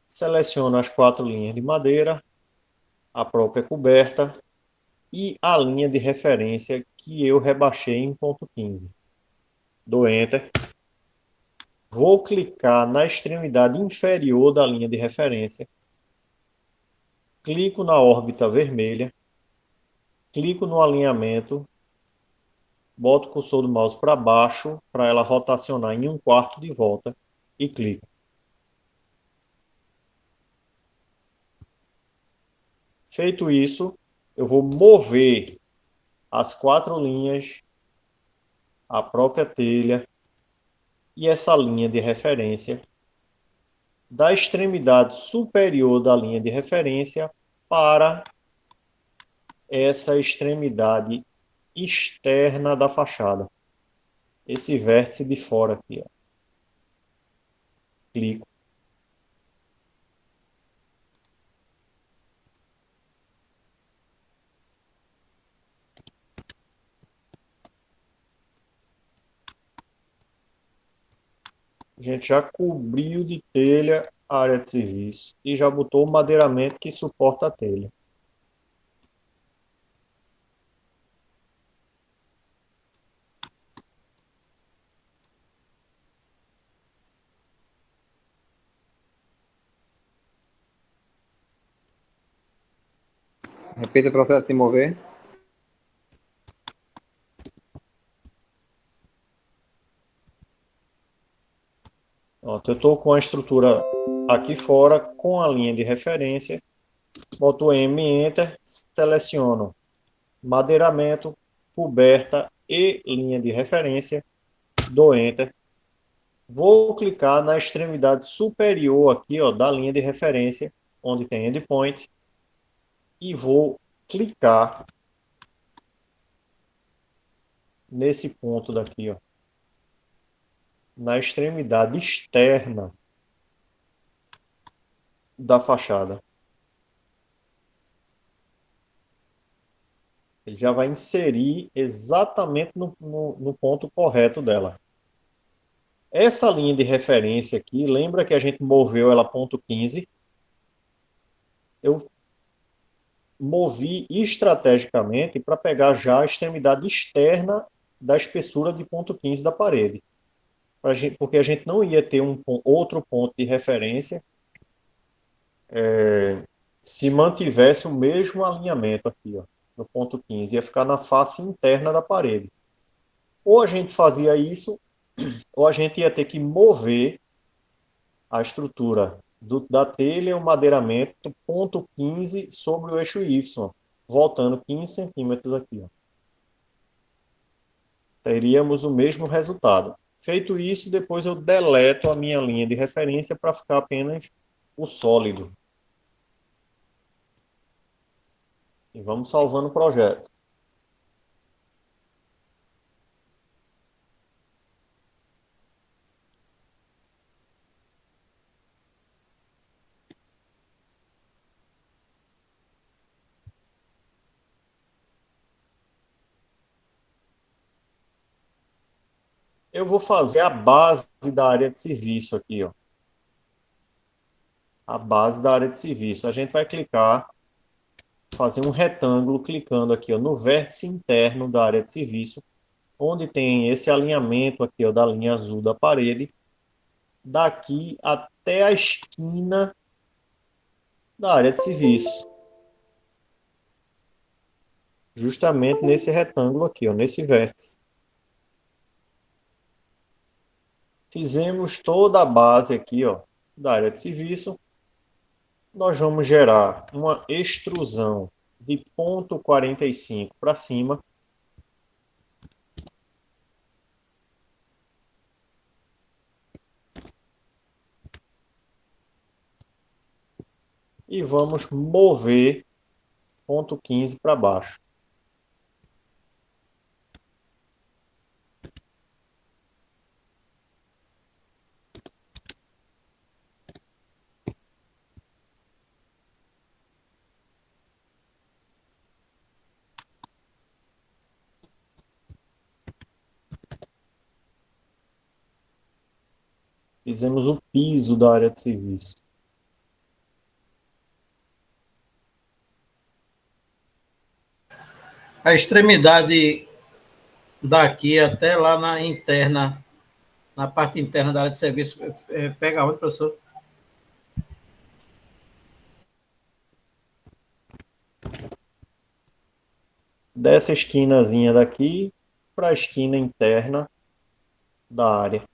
Seleciono as 4 linhas de madeira, a própria coberta e a linha de referência que eu rebaixei em ponto 15. Dou Enter. Vou clicar na extremidade inferior da linha de referência. Clico na órbita vermelha. Clico no alinhamento. Boto o cursor do mouse para baixo para ela rotacionar em 1/4 de volta e clico. Feito isso, eu vou mover as 4 linhas, a própria telha e essa linha de referência da extremidade superior da linha de referência para essa extremidade externa da fachada. Esse vértice de fora aqui, ó. Clico. A gente já cobriu de telha a área de serviço e já botou o madeiramento que suporta a telha. Repita o processo de mover. Pronto, eu estou com a estrutura aqui fora, com a linha de referência. Boto M, Enter, seleciono madeiramento, coberta e linha de referência. Dou Enter. Vou clicar na extremidade superior aqui, ó, da linha de referência, onde tem endpoint. E vou clicar nesse ponto daqui, ó, na extremidade externa da fachada. Ele já vai inserir exatamente no ponto correto dela. Essa linha de referência aqui, lembra que a gente moveu ela ponto 15? Eu movi estrategicamente para pegar já a extremidade externa da espessura de ponto 15 da parede. Porque a gente não ia ter outro ponto de referência se mantivesse o mesmo alinhamento aqui, ó, no ponto 15. Ia ficar na face interna da parede. Ou a gente fazia isso, ou a gente ia ter que mover a estrutura da telha e o madeiramento ponto 15 sobre o eixo Y, voltando 15 centímetros aqui, ó. Teríamos o mesmo resultado. Feito isso, depois eu deleto a minha linha de referência para ficar apenas o sólido. E vamos salvando o projeto. Eu vou fazer a base da área de serviço aqui, ó. A base da área de serviço. A gente vai clicar, fazer um retângulo, clicando aqui, ó, no vértice interno da área de serviço, onde tem esse alinhamento aqui, ó, da linha azul da parede, daqui até a esquina da área de serviço. Justamente nesse retângulo aqui, ó, nesse vértice. Fizemos toda a base aqui, ó, da área de serviço. Nós vamos gerar uma extrusão de ponto 45 para cima. E vamos mover ponto 15 para baixo. Fizemos o piso da área de serviço. A extremidade daqui até lá na interna, na parte interna da área de serviço, pega onde, professor? Dessa esquinazinha daqui para a esquina interna da área.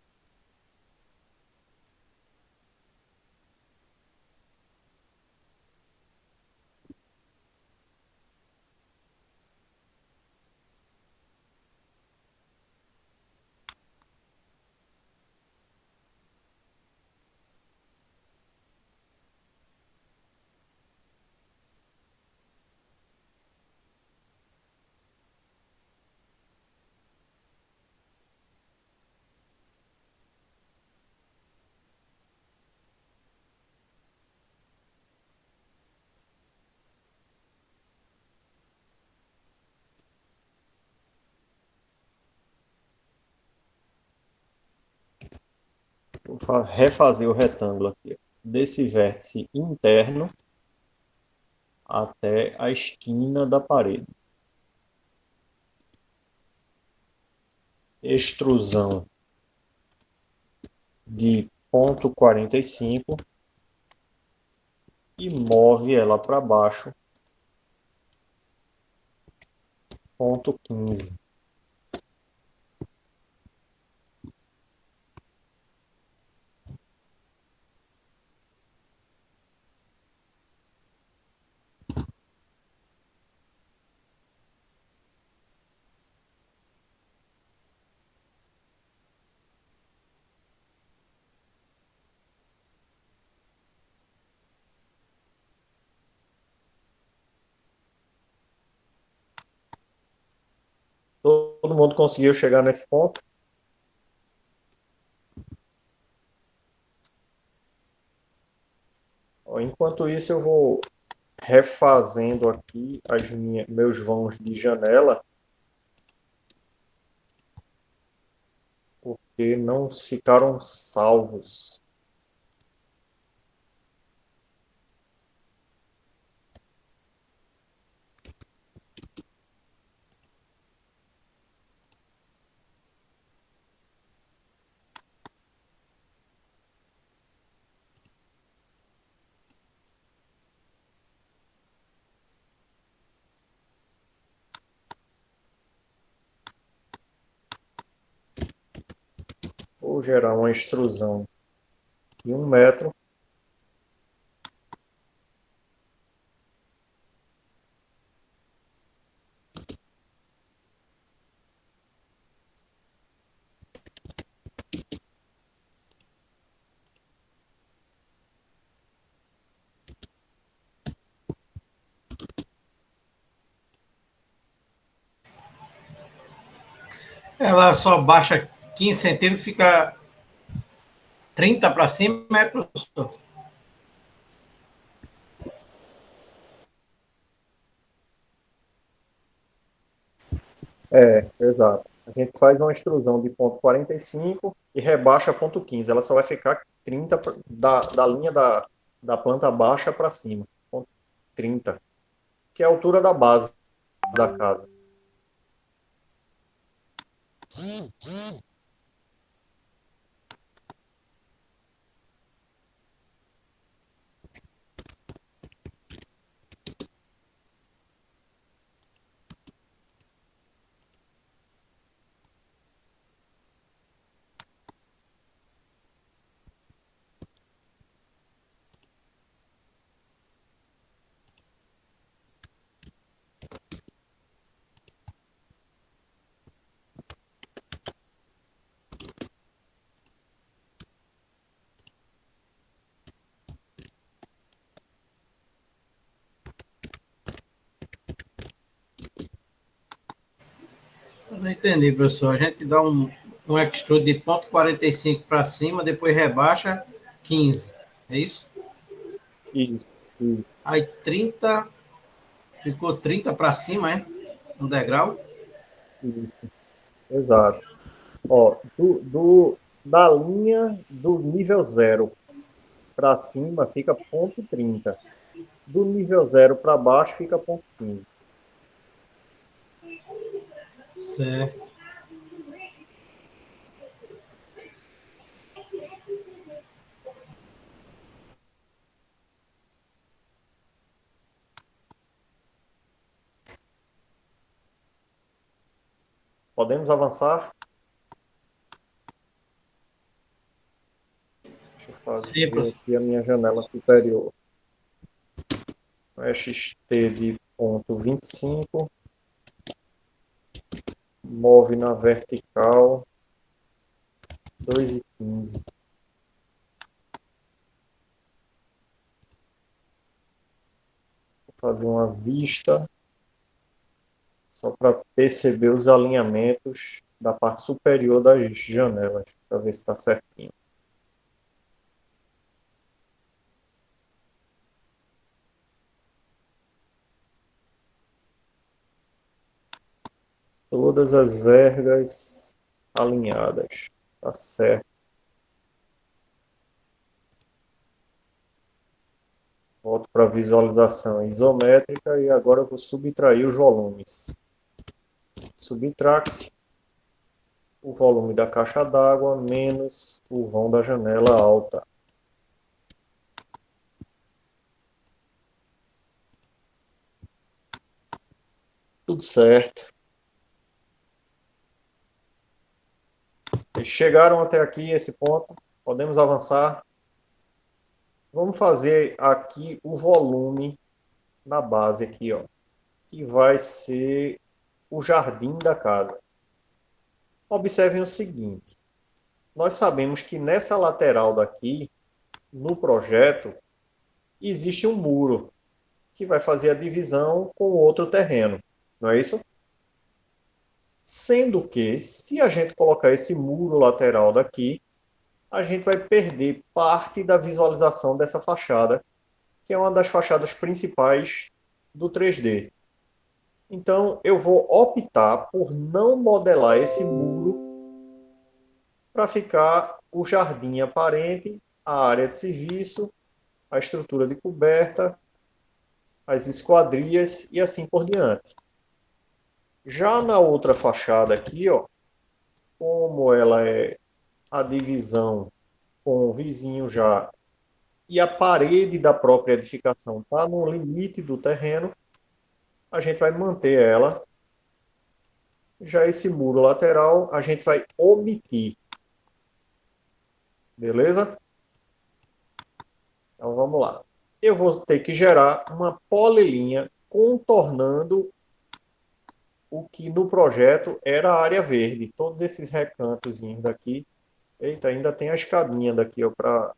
Vou refazer o retângulo aqui, desse vértice interno até a esquina da parede. Extrusão de 0,45 e move ela para baixo, 0,15. Todo mundo conseguiu chegar nesse ponto? Enquanto isso, eu vou refazendo aqui meus vãos de janela, porque não ficaram salvos. Vou gerar uma extrusão de 1 metro. Ela só baixa 15 centímetros, fica 30 para cima, é, professor? Exato. A gente faz uma extrusão de 0,45 e rebaixa 0,15. Ela só vai ficar 30 da linha da planta baixa para cima. 0,30, que é a altura da base da casa. Eu não entendi, professor. A gente dá um extrude de 0,45 para cima, depois rebaixa 15. É isso? Isso, isso, Aí 30, ficou 30 para cima, é? No degrau. isso. Exato. Ó, da linha do nível 0 para cima fica 0,30. Do nível 0 para baixo fica 0,15. Certo. Podemos avançar? Deixa eu Sim, fazer professor. aqui a minha janela superior. XT de 0,25. Move na vertical 2,15. Vou fazer uma vista só para perceber os alinhamentos da parte superior das janelas, para ver se está certinho. Todas as vergas alinhadas, tá certo. Volto para a visualização isométrica e agora eu vou subtrair os volumes. Subtract o volume da caixa d'água menos o vão da janela alta. Tudo certo. Eles chegaram até aqui, esse ponto. Podemos avançar. Vamos fazer aqui o volume na base aqui, ó, que vai ser o jardim da casa. Observem o seguinte. Nós sabemos que nessa lateral daqui, no projeto, existe um muro que vai fazer a divisão com outro terreno. Não é isso? Sendo que, se a gente colocar esse muro lateral daqui, a gente vai perder parte da visualização dessa fachada, que é uma das fachadas principais do 3D. Então, eu vou optar por não modelar esse muro para ficar o jardim aparente, a área de serviço, a estrutura de coberta, as esquadrias e assim por diante. Já na outra fachada aqui, ó, como ela é a divisão com o vizinho já e a parede da própria edificação está no limite do terreno, a gente vai manter ela. Já esse muro lateral a gente vai omitir. Beleza? Então vamos lá. Eu vou ter que gerar uma polilinha contornando o que no projeto era a área verde. Todos esses recantos daqui. Eita, ainda tem a escadinha daqui, ó,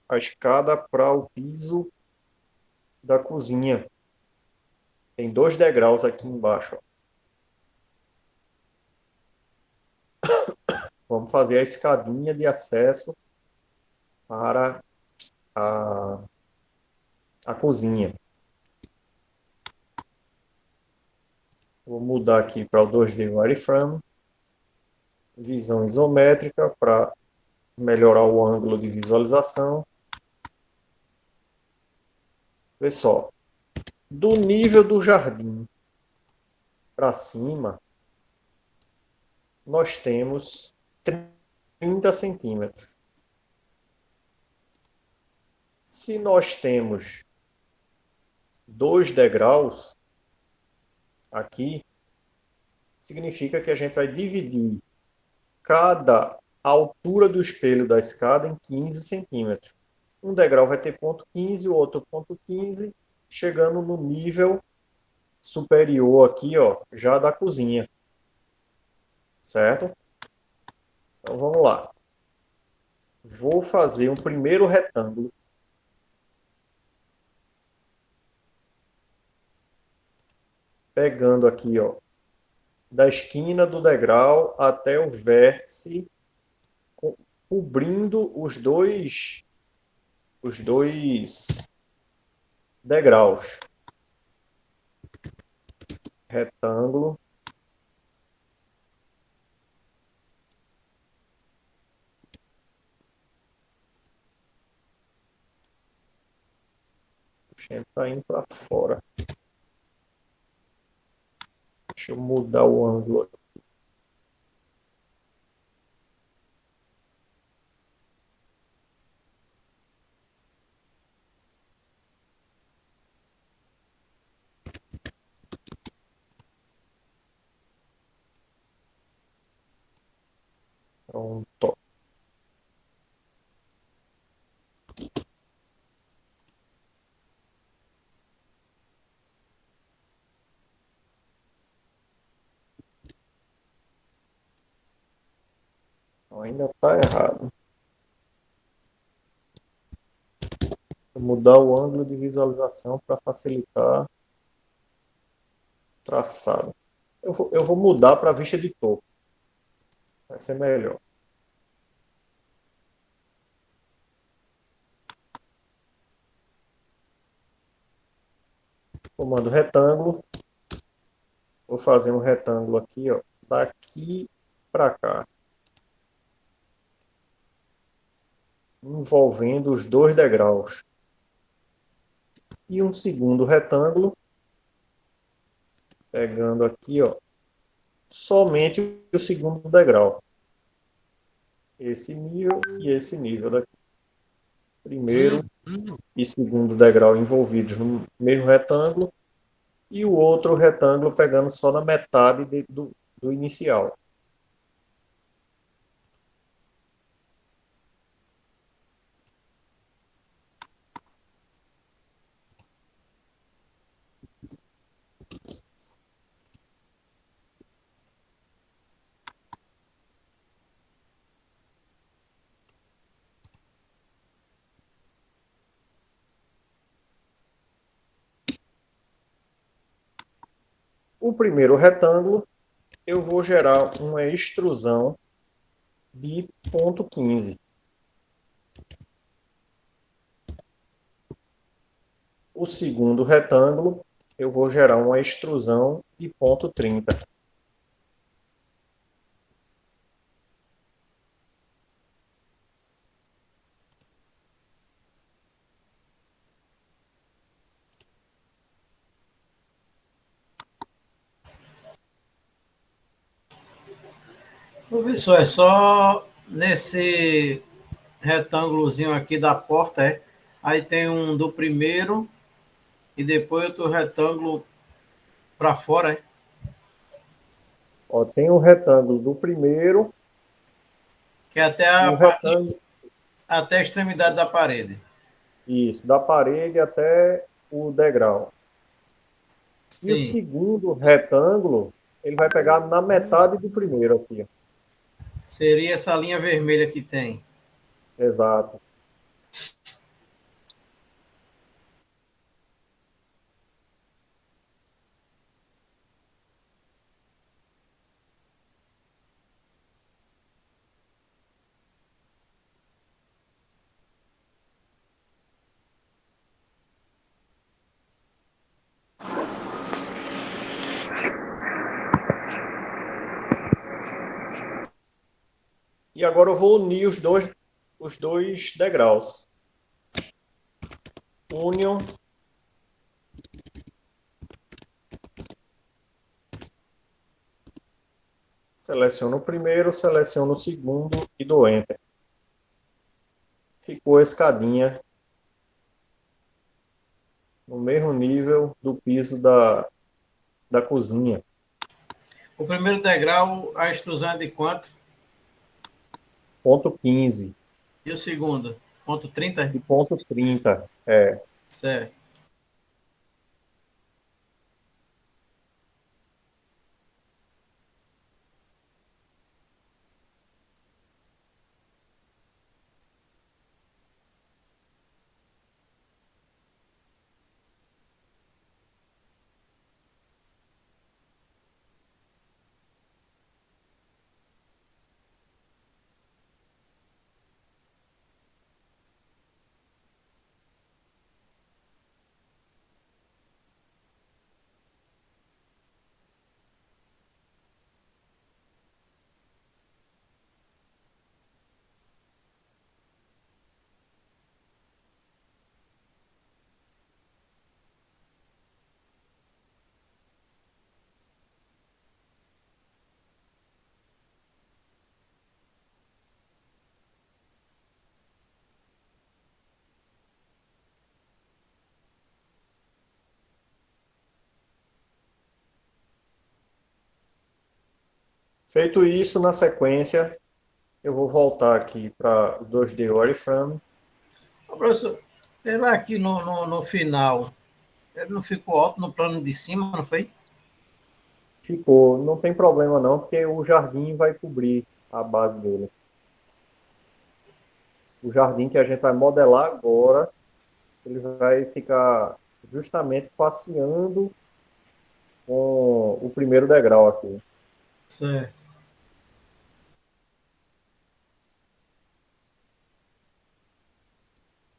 a escada para o piso da cozinha. Tem 2 degraus aqui embaixo, ó. Vamos fazer a escadinha de acesso para a cozinha. Vou mudar aqui para o 2D Wireframe. Visão isométrica para melhorar o ângulo de visualização. Vê só. Do nível do jardim para cima, nós temos 30 centímetros. Se nós temos 2 degraus aqui, significa que a gente vai dividir cada altura do espelho da escada em 15 centímetros. Um degrau vai ter ponto 15, o outro ponto 15, chegando no nível superior aqui, ó, já da cozinha. Certo? Então vamos lá. Vou fazer um primeiro retângulo. Pegando aqui, ó, da esquina do degrau até o vértice, cobrindo os dois degraus. Retângulo. O sempre está indo para fora. Deixa eu mudar o ângulo. Pronto. Ainda está errado. Vou mudar o ângulo de visualização para facilitar o traçado. Eu vou mudar para a vista de topo. Vai ser melhor. Comando retângulo. Vou fazer um retângulo aqui, ó, daqui para cá, envolvendo os 2 degraus. E um segundo retângulo, pegando aqui, ó, somente o segundo degrau. Esse nível e esse nível daqui. Primeiro e segundo degrau envolvidos no mesmo retângulo e o outro retângulo pegando só na metade do inicial. O primeiro retângulo, eu vou gerar uma extrusão de ponto 15. O segundo retângulo, eu vou gerar uma extrusão de ponto 30. Professor, é só nesse retângulozinho aqui da porta, é? Aí tem um do primeiro e depois outro retângulo para fora, é? Ó, tem o retângulo do primeiro Que é até e a o parte, retângulo, até a extremidade da parede. isso, da parede até o degrau. E o Sim. segundo retângulo, ele vai pegar na metade do primeiro aqui. Seria essa linha vermelha que tem. Exato. E agora eu vou unir os dois degraus. Union. Seleciono o primeiro, seleciono o segundo e dou Enter. Ficou a escadinha no mesmo nível do piso da cozinha. O primeiro degrau, a extrusão é de quanto? Ponto 15 E o segundo? Ponto 30? e ponto 30. É. Certo. Feito isso, na sequência, eu vou voltar aqui para o 2D Wireframe. Ô, professor, ele aqui no final, ele não ficou alto no plano de cima, não foi? Ficou, não tem problema não, porque o jardim vai cobrir a base dele. O jardim que a gente vai modelar agora, ele vai ficar justamente passeando com o primeiro degrau aqui. Certo.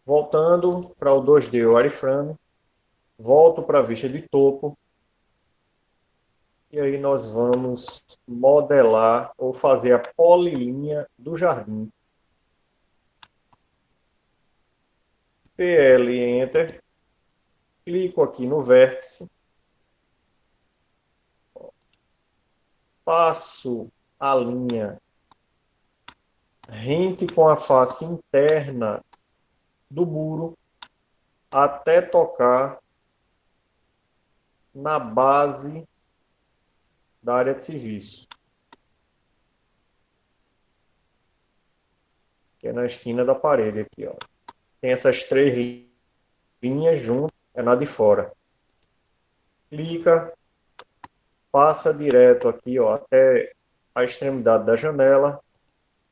Voltando para o 2D Wireframe, volto para a vista de topo. E aí nós vamos modelar ou fazer a polilinha do jardim. PL Enter. clico aqui no vértice, passo a linha rente com a face interna do muro até tocar na base da área de serviço, que é na esquina da parede aqui, ó. Tem essas 3 linhas juntas, é na de fora. Clica, passa direto aqui, ó, até a extremidade da janela,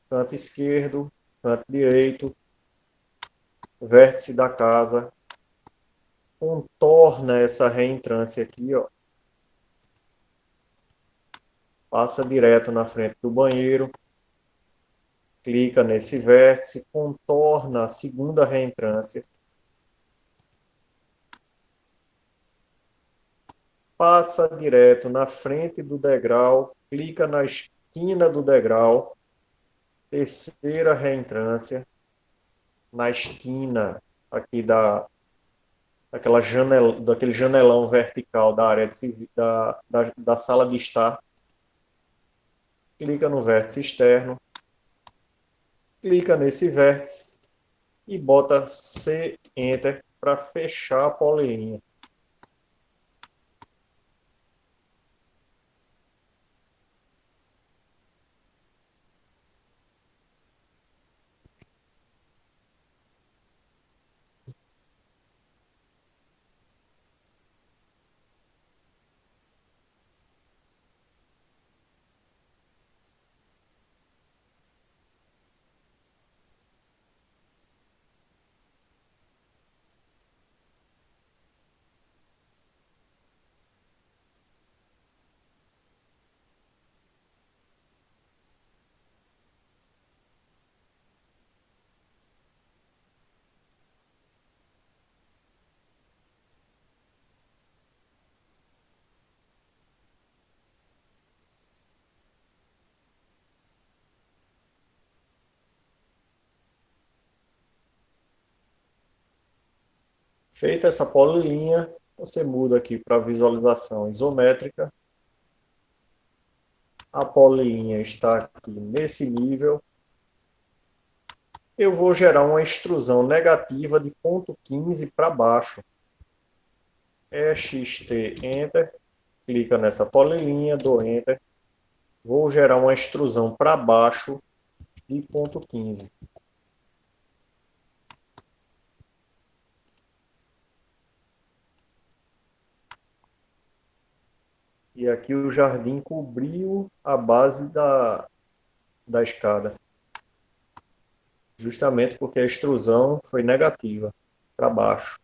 canto esquerdo, canto direito, vértice da casa, contorna essa reentrância aqui, ó. Passa direto na frente do banheiro, clica nesse vértice, contorna a segunda reentrância, passa direto na frente do degrau, clica na esquina do degrau, terceira reentrância, na esquina aqui daquele janelão vertical da área da sala de estar, clica no vértice externo, clica nesse vértice e bota C Enter para fechar a polilinha. Feita essa polilinha, você muda aqui para visualização isométrica. A polilinha está aqui nesse nível. Eu vou gerar uma extrusão negativa de 0,15 para baixo. EXT Enter. Clica nessa polilinha, dou Enter. Vou gerar uma extrusão para baixo de 0,15. E aqui o jardim cobriu a base da escada. Justamente porque a extrusão foi negativa, para baixo.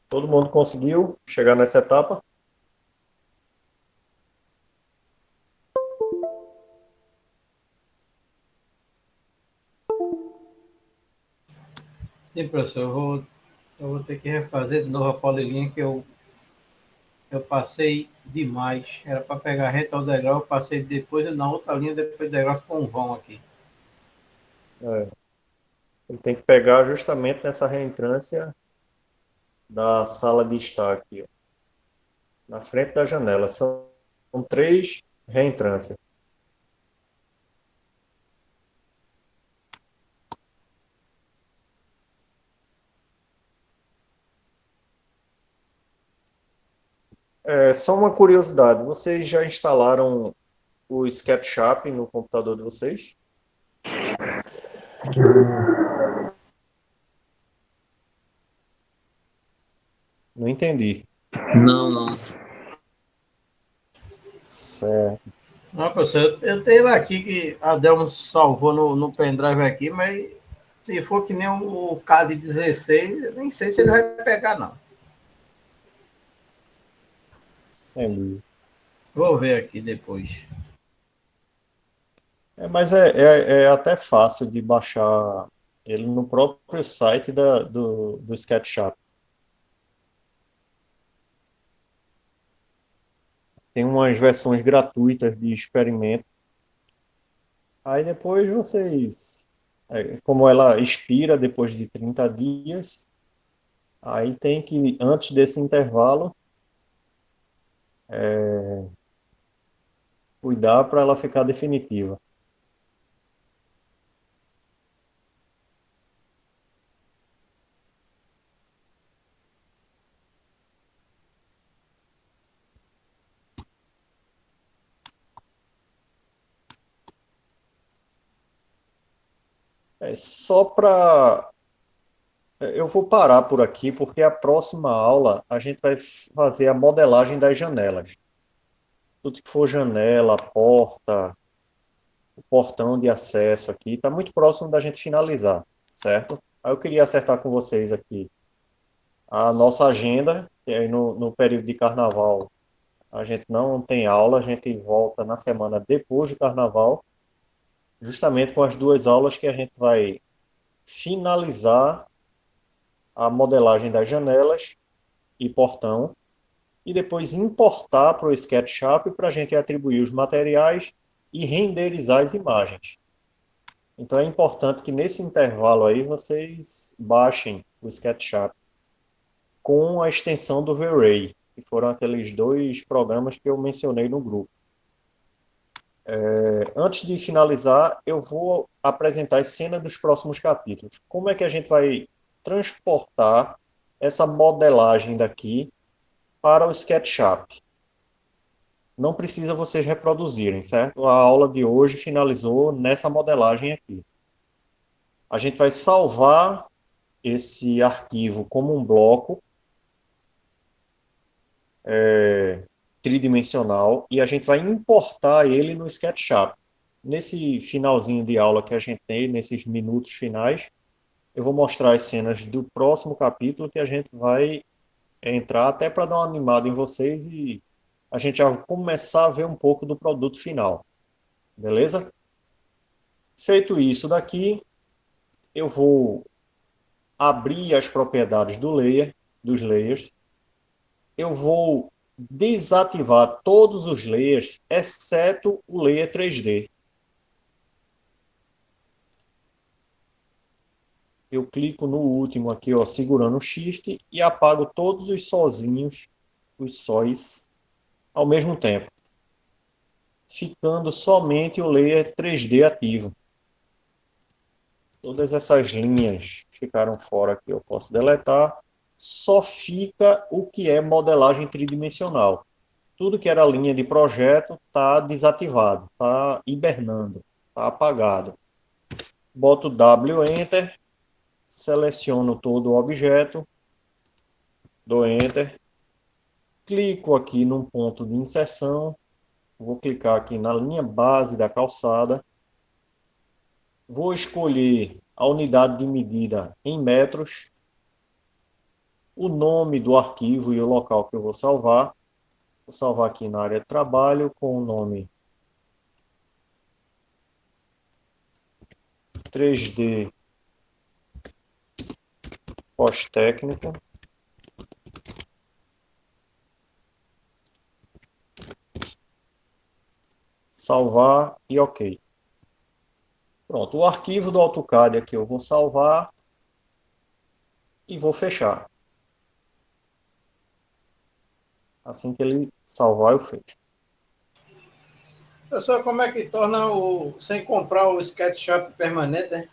Todo mundo conseguiu chegar nessa etapa? Sim, professor, eu vou ter que refazer de novo a polilinha que eu passei demais. Era para pegar reta ao degrau, eu passei depois na outra linha, depois do degrau ficou um vão aqui. É. Ele tem que pegar justamente nessa reentrância da sala de estar aqui, ó, na frente da janela. São 3 reentrâncias. Só uma curiosidade, vocês já instalaram o SketchUp no computador de vocês? Não entendi. Não, não. Certo. Não, professor, eu tenho lá aqui que a Delmo salvou no pendrive aqui, mas Se for que nem o CAD 16, eu nem sei se ele vai pegar, não. Entendi. Vou ver aqui depois. Mas é até fácil de baixar ele no próprio site do SketchUp. Tem umas versões gratuitas de experimento. Aí depois vocês, como ela expira depois de 30 dias, aí tem que, antes desse intervalo, cuidar para ela ficar definitiva. É só para. Eu vou parar por aqui, porque a próxima aula a gente vai fazer a modelagem das janelas. Tudo que for janela, porta, o portão de acesso aqui, está muito próximo da gente finalizar, certo? Aí eu queria acertar com vocês aqui a nossa agenda, que aí no período de carnaval a gente não tem aula, a gente volta na semana depois do carnaval, justamente com as duas aulas que a gente vai finalizar a modelagem das janelas e portão, e depois importar para o SketchUp para a gente atribuir os materiais e renderizar as imagens. Então é importante que nesse intervalo aí vocês baixem o SketchUp com a extensão do V-Ray, que foram aqueles dois programas que eu mencionei no grupo. Antes de finalizar, eu vou apresentar as cenas dos próximos capítulos. Como é que a gente vai transportar essa modelagem daqui para o SketchUp? Não precisa vocês reproduzirem, certo? A aula de hoje finalizou nessa modelagem aqui. A gente vai salvar esse arquivo como um bloco tridimensional e a gente vai importar ele no SketchUp. Nesse finalzinho de aula que a gente tem, nesses minutos finais, eu vou mostrar as cenas do próximo capítulo que a gente vai entrar até para dar uma animada em vocês e a gente já vai começar a ver um pouco do produto final. Beleza? Feito isso daqui, eu vou abrir as propriedades do layer, dos layers. Eu vou desativar todos os layers, exceto o layer 3D. Eu clico no último aqui, ó, segurando o Shift e apago todos os sozinhos, os sóis, ao mesmo tempo, ficando somente o layer 3D ativo. Todas essas linhas ficaram fora aqui, eu posso deletar. Só fica o que é modelagem tridimensional. Tudo que era linha de projeto está desativado, está hibernando, está apagado. Boto W Enter, seleciono todo o objeto, dou Enter, clico aqui num ponto de inserção, vou clicar aqui na linha base da calçada, vou escolher a unidade de medida em metros, o nome do arquivo e o local que eu vou salvar. Vou salvar aqui na área de trabalho com o nome 3D pós-técnico. Salvar e OK. Pronto, o arquivo do AutoCAD aqui eu vou salvar e vou fechar. Assim que ele salvar, eu fecho. Pessoal, como é que torna sem comprar o SketchUp permanente, né?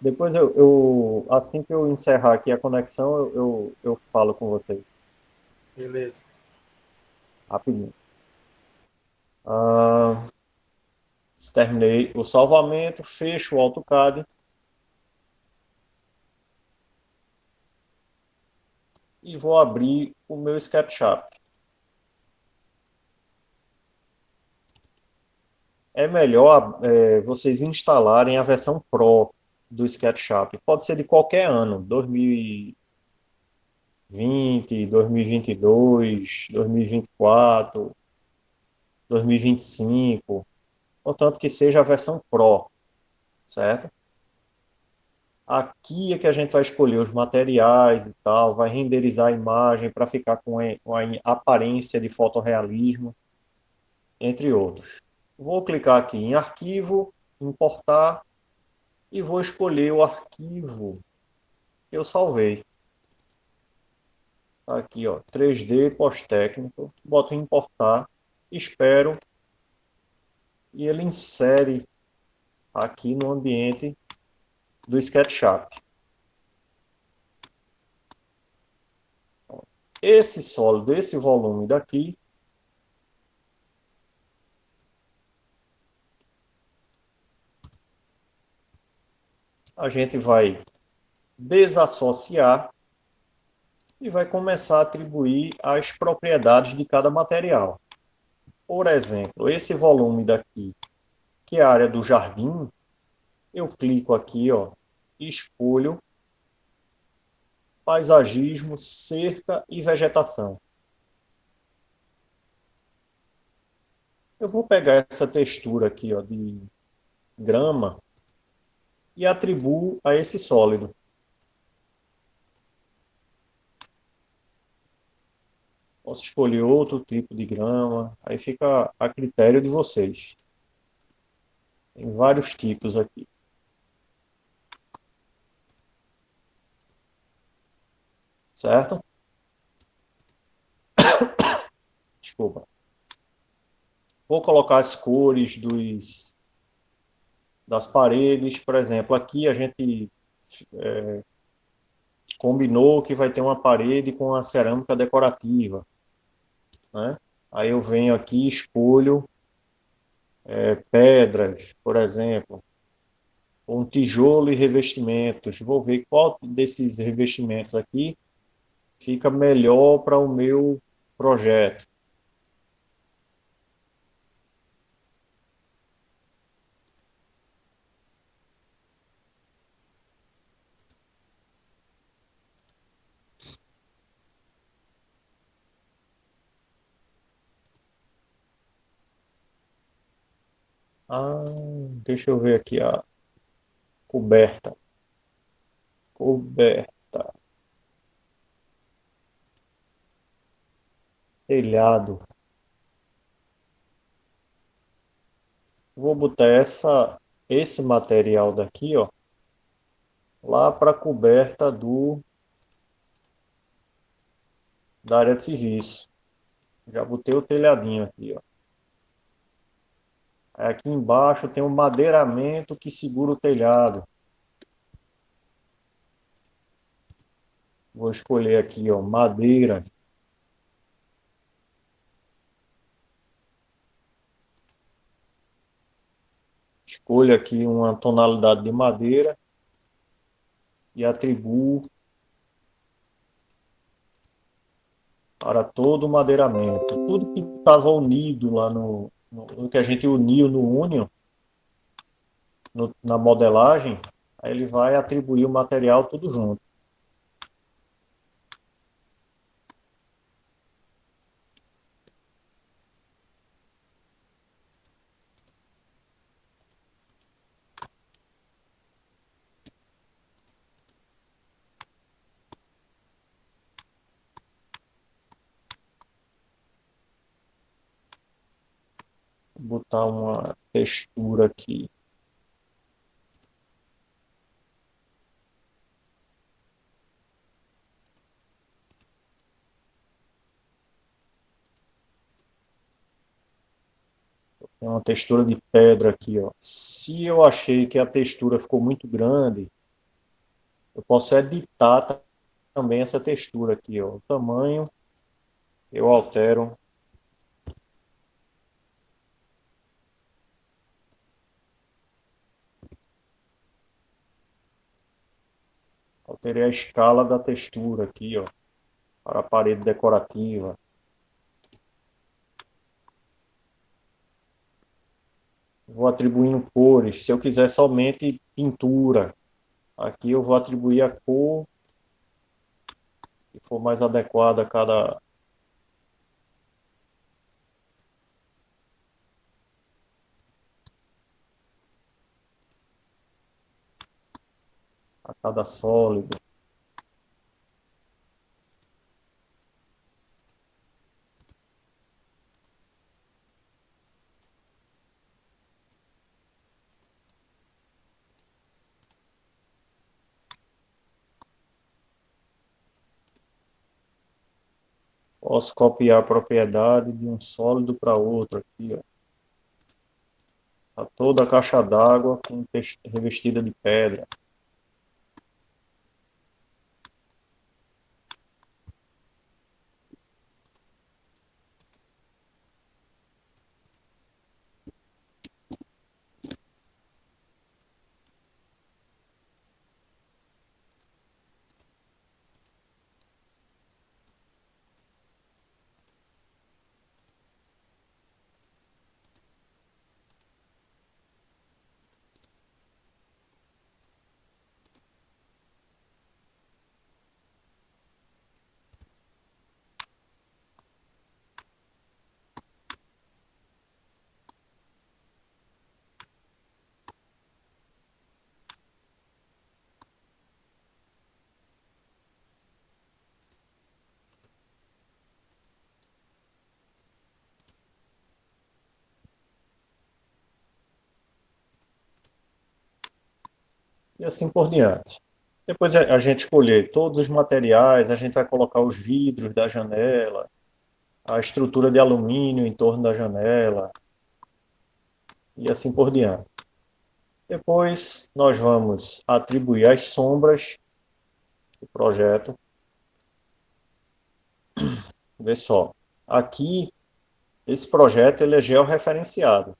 Depois assim que eu encerrar aqui a conexão, eu falo com vocês Beleza. rapidinho. Terminei o salvamento, fecho o AutoCAD e vou abrir o meu SketchUp. é melhor vocês instalarem a versão Pro do SketchUp. Pode ser de qualquer ano, 2020, 2022, 2024, 2025, contanto que seja a versão Pro, certo? Aqui é que a gente vai escolher os materiais e tal, vai renderizar a imagem para ficar com a aparência de fotorrealismo, entre outros. Vou clicar aqui em arquivo, importar e vou escolher o arquivo que eu salvei. Tá aqui, ó, 3D pós-técnico, boto em importar, espero e ele insere aqui no ambiente do SketchUp. Esse sólido, esse volume daqui, a gente vai desassociar e vai começar a atribuir as propriedades de cada material. Por exemplo, esse volume daqui, que é a área do jardim, eu clico aqui, ó, e escolho paisagismo, cerca e vegetação. Eu vou pegar essa textura aqui, ó, de grama e atribuo a esse sólido. Posso escolher outro tipo de grama, aí fica a critério de vocês. Tem vários tipos aqui. Certo? Desculpa. Vou colocar as cores das paredes, por exemplo. Aqui a gente combinou que vai ter uma parede com a cerâmica decorativa, né? Aí eu venho aqui e escolho pedras, por exemplo, um tijolo e revestimentos. Vou ver qual desses revestimentos aqui fica melhor para o meu projeto. Ah, deixa eu ver aqui a coberta. Coberta. Telhado. Vou botar esse material daqui, ó, lá para a coberta da área de serviço. Já botei o telhadinho aqui, ó. Aqui embaixo tem um madeiramento que segura o telhado. Vou escolher aqui, ó, madeira. Escolho aqui uma tonalidade de madeira e atribuo para todo o madeiramento. Tudo que estava unido lá no que a gente uniu no Union, na modelagem, aí ele vai atribuir o material tudo junto. Vou botar uma textura aqui. Tem uma textura de pedra aqui, ó. Se eu achei que a textura ficou muito grande, eu posso editar também essa textura aqui, ó. O tamanho eu altero. Alterei a escala da textura aqui, ó, para a parede decorativa. vou atribuindo cores. Se eu quiser somente pintura, aqui eu vou atribuir a cor que for mais adequada a cada sólido. Posso copiar a propriedade de um sólido para outro aqui, ó. Tá toda a caixa d'água revestida de pedra. E assim por diante. Depois a gente escolher todos os materiais, a gente vai colocar os vidros da janela, a estrutura de alumínio em torno da janela e assim por diante. Depois nós vamos atribuir as sombras do projeto. Vê só, aqui esse projeto ele é georreferenciado.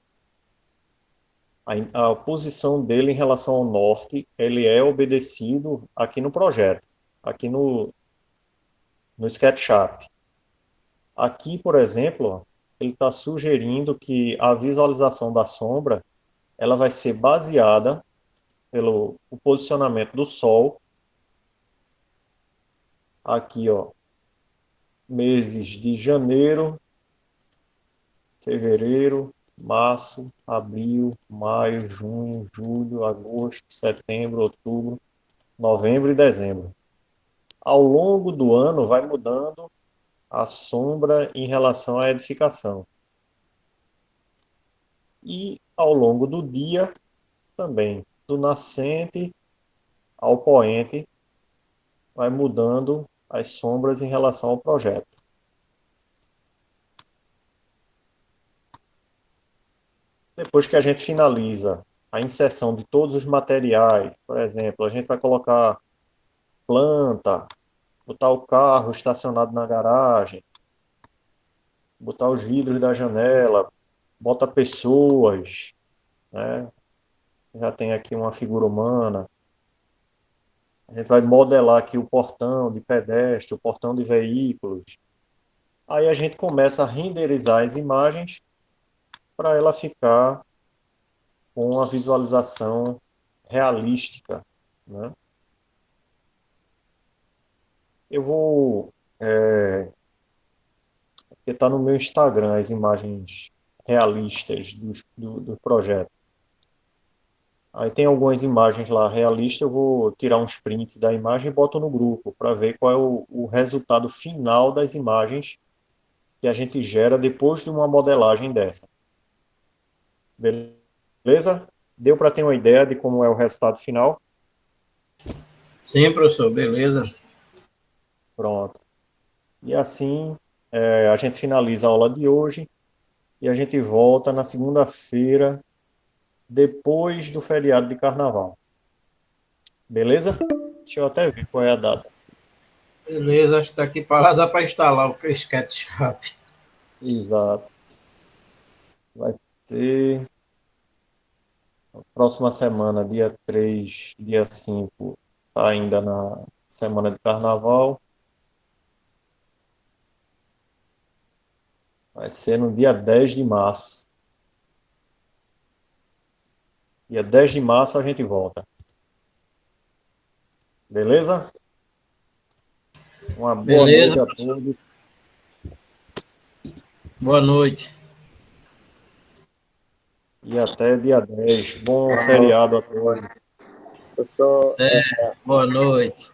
A posição dele em relação ao norte, ele é obedecido aqui no projeto, aqui no SketchUp. Aqui, por exemplo, ó, ele está sugerindo que a visualização da sombra ela vai ser baseada pelo o posicionamento do Sol. Aqui, ó, meses de janeiro, fevereiro, março, abril, maio, junho, julho, agosto, setembro, outubro, novembro e dezembro. Ao longo do ano vai mudando a sombra em relação à edificação. E ao longo do dia também, do nascente ao poente, vai mudando as sombras em relação ao projeto. Depois que a gente finaliza a inserção de todos os materiais, por exemplo, a gente vai colocar planta, botar o carro estacionado na garagem, botar os vidros da janela, bota pessoas, né? Já tem aqui uma figura humana. A gente vai modelar aqui o portão de pedestre, o portão de veículos. Aí a gente começa a renderizar as imagens para ela ficar com a visualização realística, né? Eu vou, porque está no meu Instagram as imagens realistas do projeto. Aí tem algumas imagens lá realistas, eu vou tirar uns prints da imagem e boto no grupo para ver qual é o resultado final das imagens que a gente gera depois de uma modelagem dessa. Beleza? Deu para ter uma ideia de como é o resultado final? Sim, professor, beleza. Pronto. E assim a gente finaliza a aula de hoje e a gente volta na segunda-feira, depois do feriado de carnaval. Beleza? Deixa eu até ver qual é a data. Beleza, acho que está aqui parada para instalar o SketchUp. Exato. Vai ser próxima semana, dia 3, dia 5, tá ainda na semana de carnaval. Vai ser no dia 10 de março. Dia 10 de março a gente volta. Beleza? Uma boa Beleza, noite a professor. todos. Boa noite. E até dia 10. Bom Boa feriado a noite. todos. Professor, Boa noite.